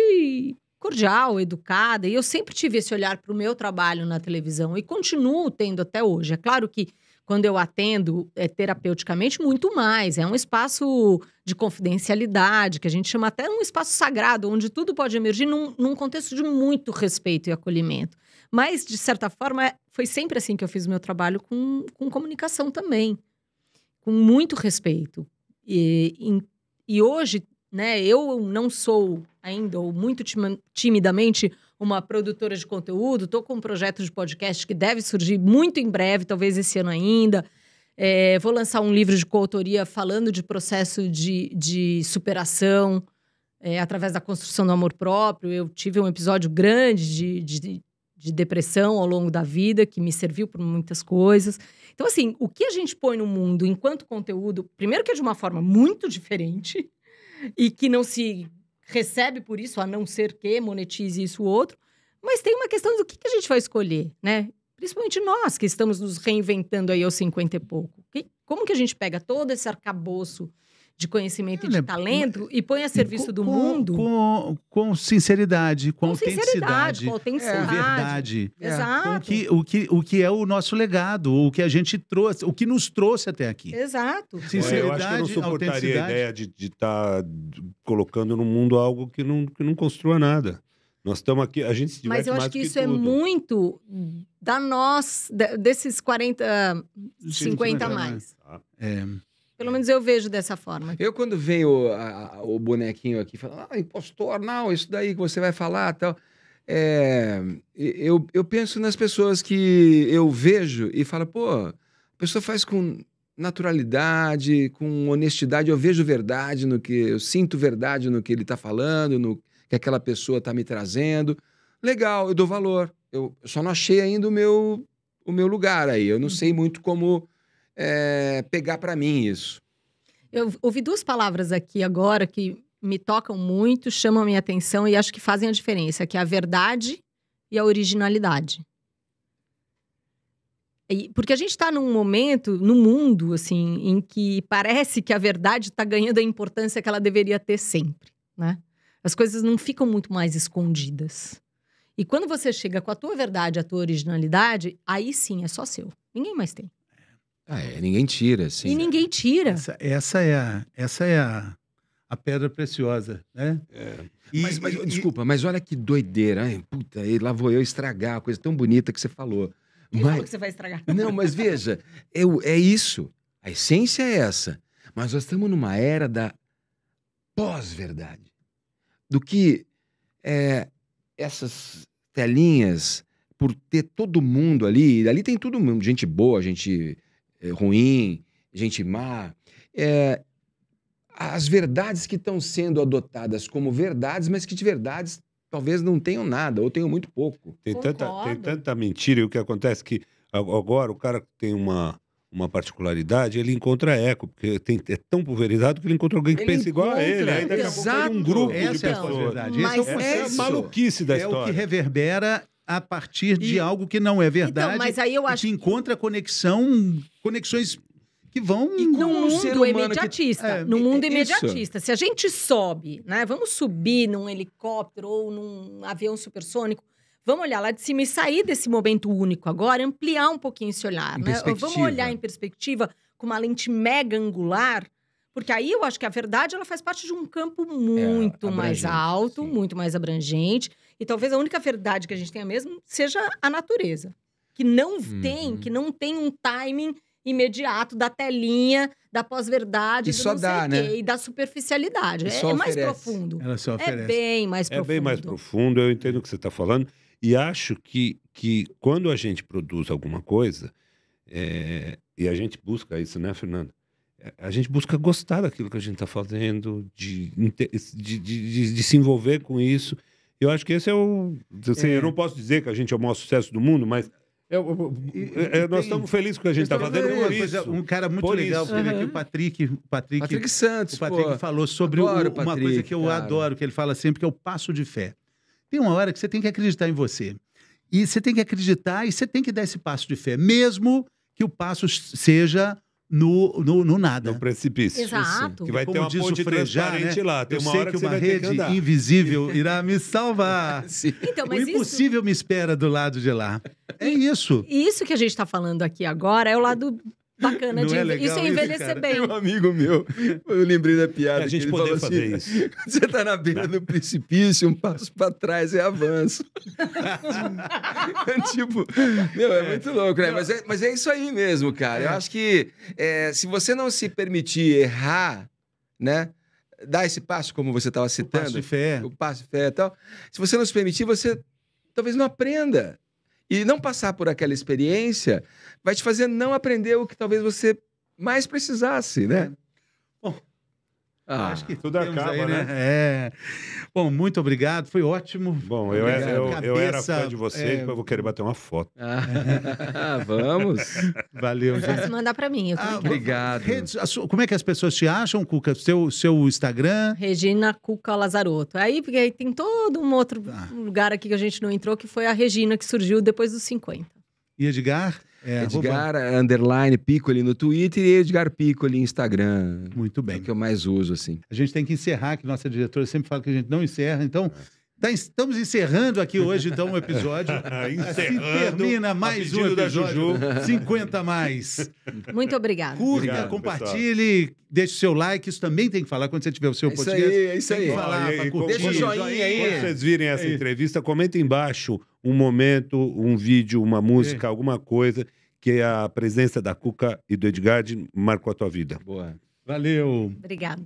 cordial, educada. E eu sempre tive esse olhar para o meu trabalho na televisão e continuo tendo até hoje. É claro que quando eu atendo terapeuticamente, muito mais. É um espaço de confidencialidade, que a gente chama até um espaço sagrado, onde tudo pode emergir num contexto de muito respeito e acolhimento. Mas, de certa forma, foi sempre assim que eu fiz o meu trabalho com comunicação também. Com muito respeito. E hoje, né, eu não sou ainda, ou muito timidamente, uma produtora de conteúdo. Estou com um projeto de podcast que deve surgir muito em breve, talvez esse ano ainda. Vou lançar um livro de coautoria falando de processo de superação através da construção do amor próprio. Eu tive um episódio grande de depressão ao longo da vida, que me serviu por muitas coisas. Então, assim, o que a gente põe no mundo enquanto conteúdo, primeiro que é de uma forma muito diferente e que não se recebe por isso, a não ser que monetize isso ou outro, mas tem uma questão do que a gente vai escolher, né? Principalmente nós, que estamos nos reinventando aí aos 50 e pouco. Como que a gente pega todo esse arcabouço de conhecimento e de talento e põe a serviço do mundo? Com sinceridade, com autenticidade. Com autenticidade. Com verdade. Exato. O que é o nosso legado, o que a gente trouxe, o que nos trouxe até aqui. Exato. Sinceridade, eu acho que eu não suportaria a ideia de estar colocando no mundo algo que não construa nada. Nós estamos aqui, a gente se diverte Mas eu acho mais que do isso tudo. é muito desses 40, 50 a mais. Pelo menos eu vejo dessa forma. Eu, quando veio o bonequinho aqui, falando, impostor, não, isso daí que você vai falar e tal. Eu penso nas pessoas que eu vejo e falo, pô, a pessoa faz com naturalidade, com honestidade, eu vejo verdade no que... Eu sinto verdade no que ele está falando, no que aquela pessoa está me trazendo. Legal, eu dou valor. Eu só não achei ainda o meu lugar aí. Eu não sei muito como pegar para mim isso. Eu ouvi duas palavras aqui agora que me tocam muito, chamam a minha atenção e acho que fazem a diferença, que é a verdade e a originalidade. Porque a gente está num momento, no mundo, assim, em que parece que a verdade está ganhando a importância que ela deveria ter sempre, né? As coisas não ficam muito mais escondidas. E quando você chega com a tua verdade, a tua originalidade, aí sim é só seu. Ninguém mais tem. Ninguém tira, sim. E ninguém tira. Essa é a pedra preciosa, né? Desculpa, mas olha que doideira. Puta, lá vou eu estragar a coisa tão bonita que você falou. Quem falou que você vai estragar? Não, mas veja, é isso. A essência é essa. Mas nós estamos numa era da pós-verdade. Do que essas telinhas, por ter todo mundo ali tem todo mundo, gente boa, gente ruim, gente má. As verdades que estão sendo adotadas como verdades, mas que de verdades talvez não tenham nada, ou tenham muito pouco. Tem tanta mentira, e o que acontece é que agora o cara tem uma particularidade, ele encontra eco, porque é tão pulverizado que ele encontra alguém que pensa igual a ele. Aí daqui a pouco tem um grupo de Essa é a pessoas. verdade. Mas Esse É a maluquice da é história. o que reverbera a partir de algo que não é verdade. Então, mas aí eu acho que encontra conexões que vão... No ser mundo humano imediatista. No mundo isso. imediatista. Se a gente sobe, né? Vamos subir num helicóptero ou num avião supersônico, vamos olhar lá de cima e sair desse momento único agora, ampliar um pouquinho esse olhar, né? Vamos olhar em perspectiva com uma lente mega angular, porque aí eu acho que a verdade ela faz parte de um campo muito mais alto, sim. muito mais abrangente, e talvez a única verdade que a gente tenha mesmo seja a natureza, que não tem um timing imediato da telinha, da pós-verdade, E só dá, né? E da superficialidade. E só É mais oferece. profundo. Ela só É oferece. bem mais É profundo. bem mais profundo, eu entendo o que você está falando. E acho que quando a gente produz alguma coisa, e a gente busca isso, né, Fernando? A gente busca gostar daquilo que a gente está fazendo, de se envolver com isso. Eu acho que esse é o... Assim, eu não posso dizer que a gente é o maior sucesso do mundo, mas nós estamos felizes com o que a gente está fazendo por isso. Um cara muito Por legal isso. que teve aqui, o Patrick Santos, O Patrick falou sobre Adoro o uma Patrick, coisa que eu cara. adoro, que ele fala sempre, que é o passo de fé. Tem uma hora que você tem que acreditar em você. E você tem que acreditar e você tem que dar esse passo de fé, mesmo que o passo seja no nada. No precipício. Exato. Que vai ter Como uma diz o ponte Frejá, transparente né? lá. Tem Eu uma sei hora que que você uma vai ter que rede andar. invisível irá me salvar. Sim. Então, O mas isso, impossível me espera do lado de lá. É isso. isso que a gente está falando aqui agora é o lado bacana Não de é legal isso é isso, envelhecer cara? bem. Tem um amigo meu, eu lembrei da piada. A gente que ele poder falou fazer assim, isso. Quando você tá na beira do precipício, um passo pra trás é avanço. Tipo, meu, é muito louco, né? Mas é isso aí mesmo, cara. Eu acho que se você não se permitir errar, né? Dar esse passo, como você estava citando. Passo de fé. O passo de fé e tal. Se você não se permitir, você talvez não aprenda. E não passar por aquela experiência vai te fazer não aprender o que talvez você mais precisasse, né? Bom, acho que tudo temos acaba, aí, né? É. Bom, muito obrigado. Foi ótimo. Bom, eu era Cabeça, fã de vocês, mas eu vou querer bater uma foto. Vamos. Valeu, Pode gente. mandar para mim. Eu tô aqui. Obrigado. Como é que as pessoas te acham, Cuca? Seu Instagram? Regina Cuca Lazarotto. Aí, porque aí tem todo um outro lugar aqui que a gente não entrou, que foi a Regina, que surgiu depois dos 50. E Edgar? Edgar _ Piccoli no Twitter e Edgar Piccoli no Instagram. Muito É bem. o que eu mais uso, assim. A gente tem que encerrar, que nossa diretora sempre fala que a gente não encerra, então estamos encerrando aqui hoje então um episódio. Assim termina mais um pedido da episódio. Juju. 50 mais. Muito obrigada. Curta, Obrigado, compartilhe, deixe o seu like, isso também tem que falar quando você tiver o seu É isso podcast. aí, é isso Tem que aí. falar E pra curtir. Deixa o joinha aí. Quando vocês virem essa entrevista, comenta embaixo um momento, um vídeo, uma música, alguma coisa que a presença da Cuca e do Edgar marcou a tua vida. Boa. Valeu. Obrigada.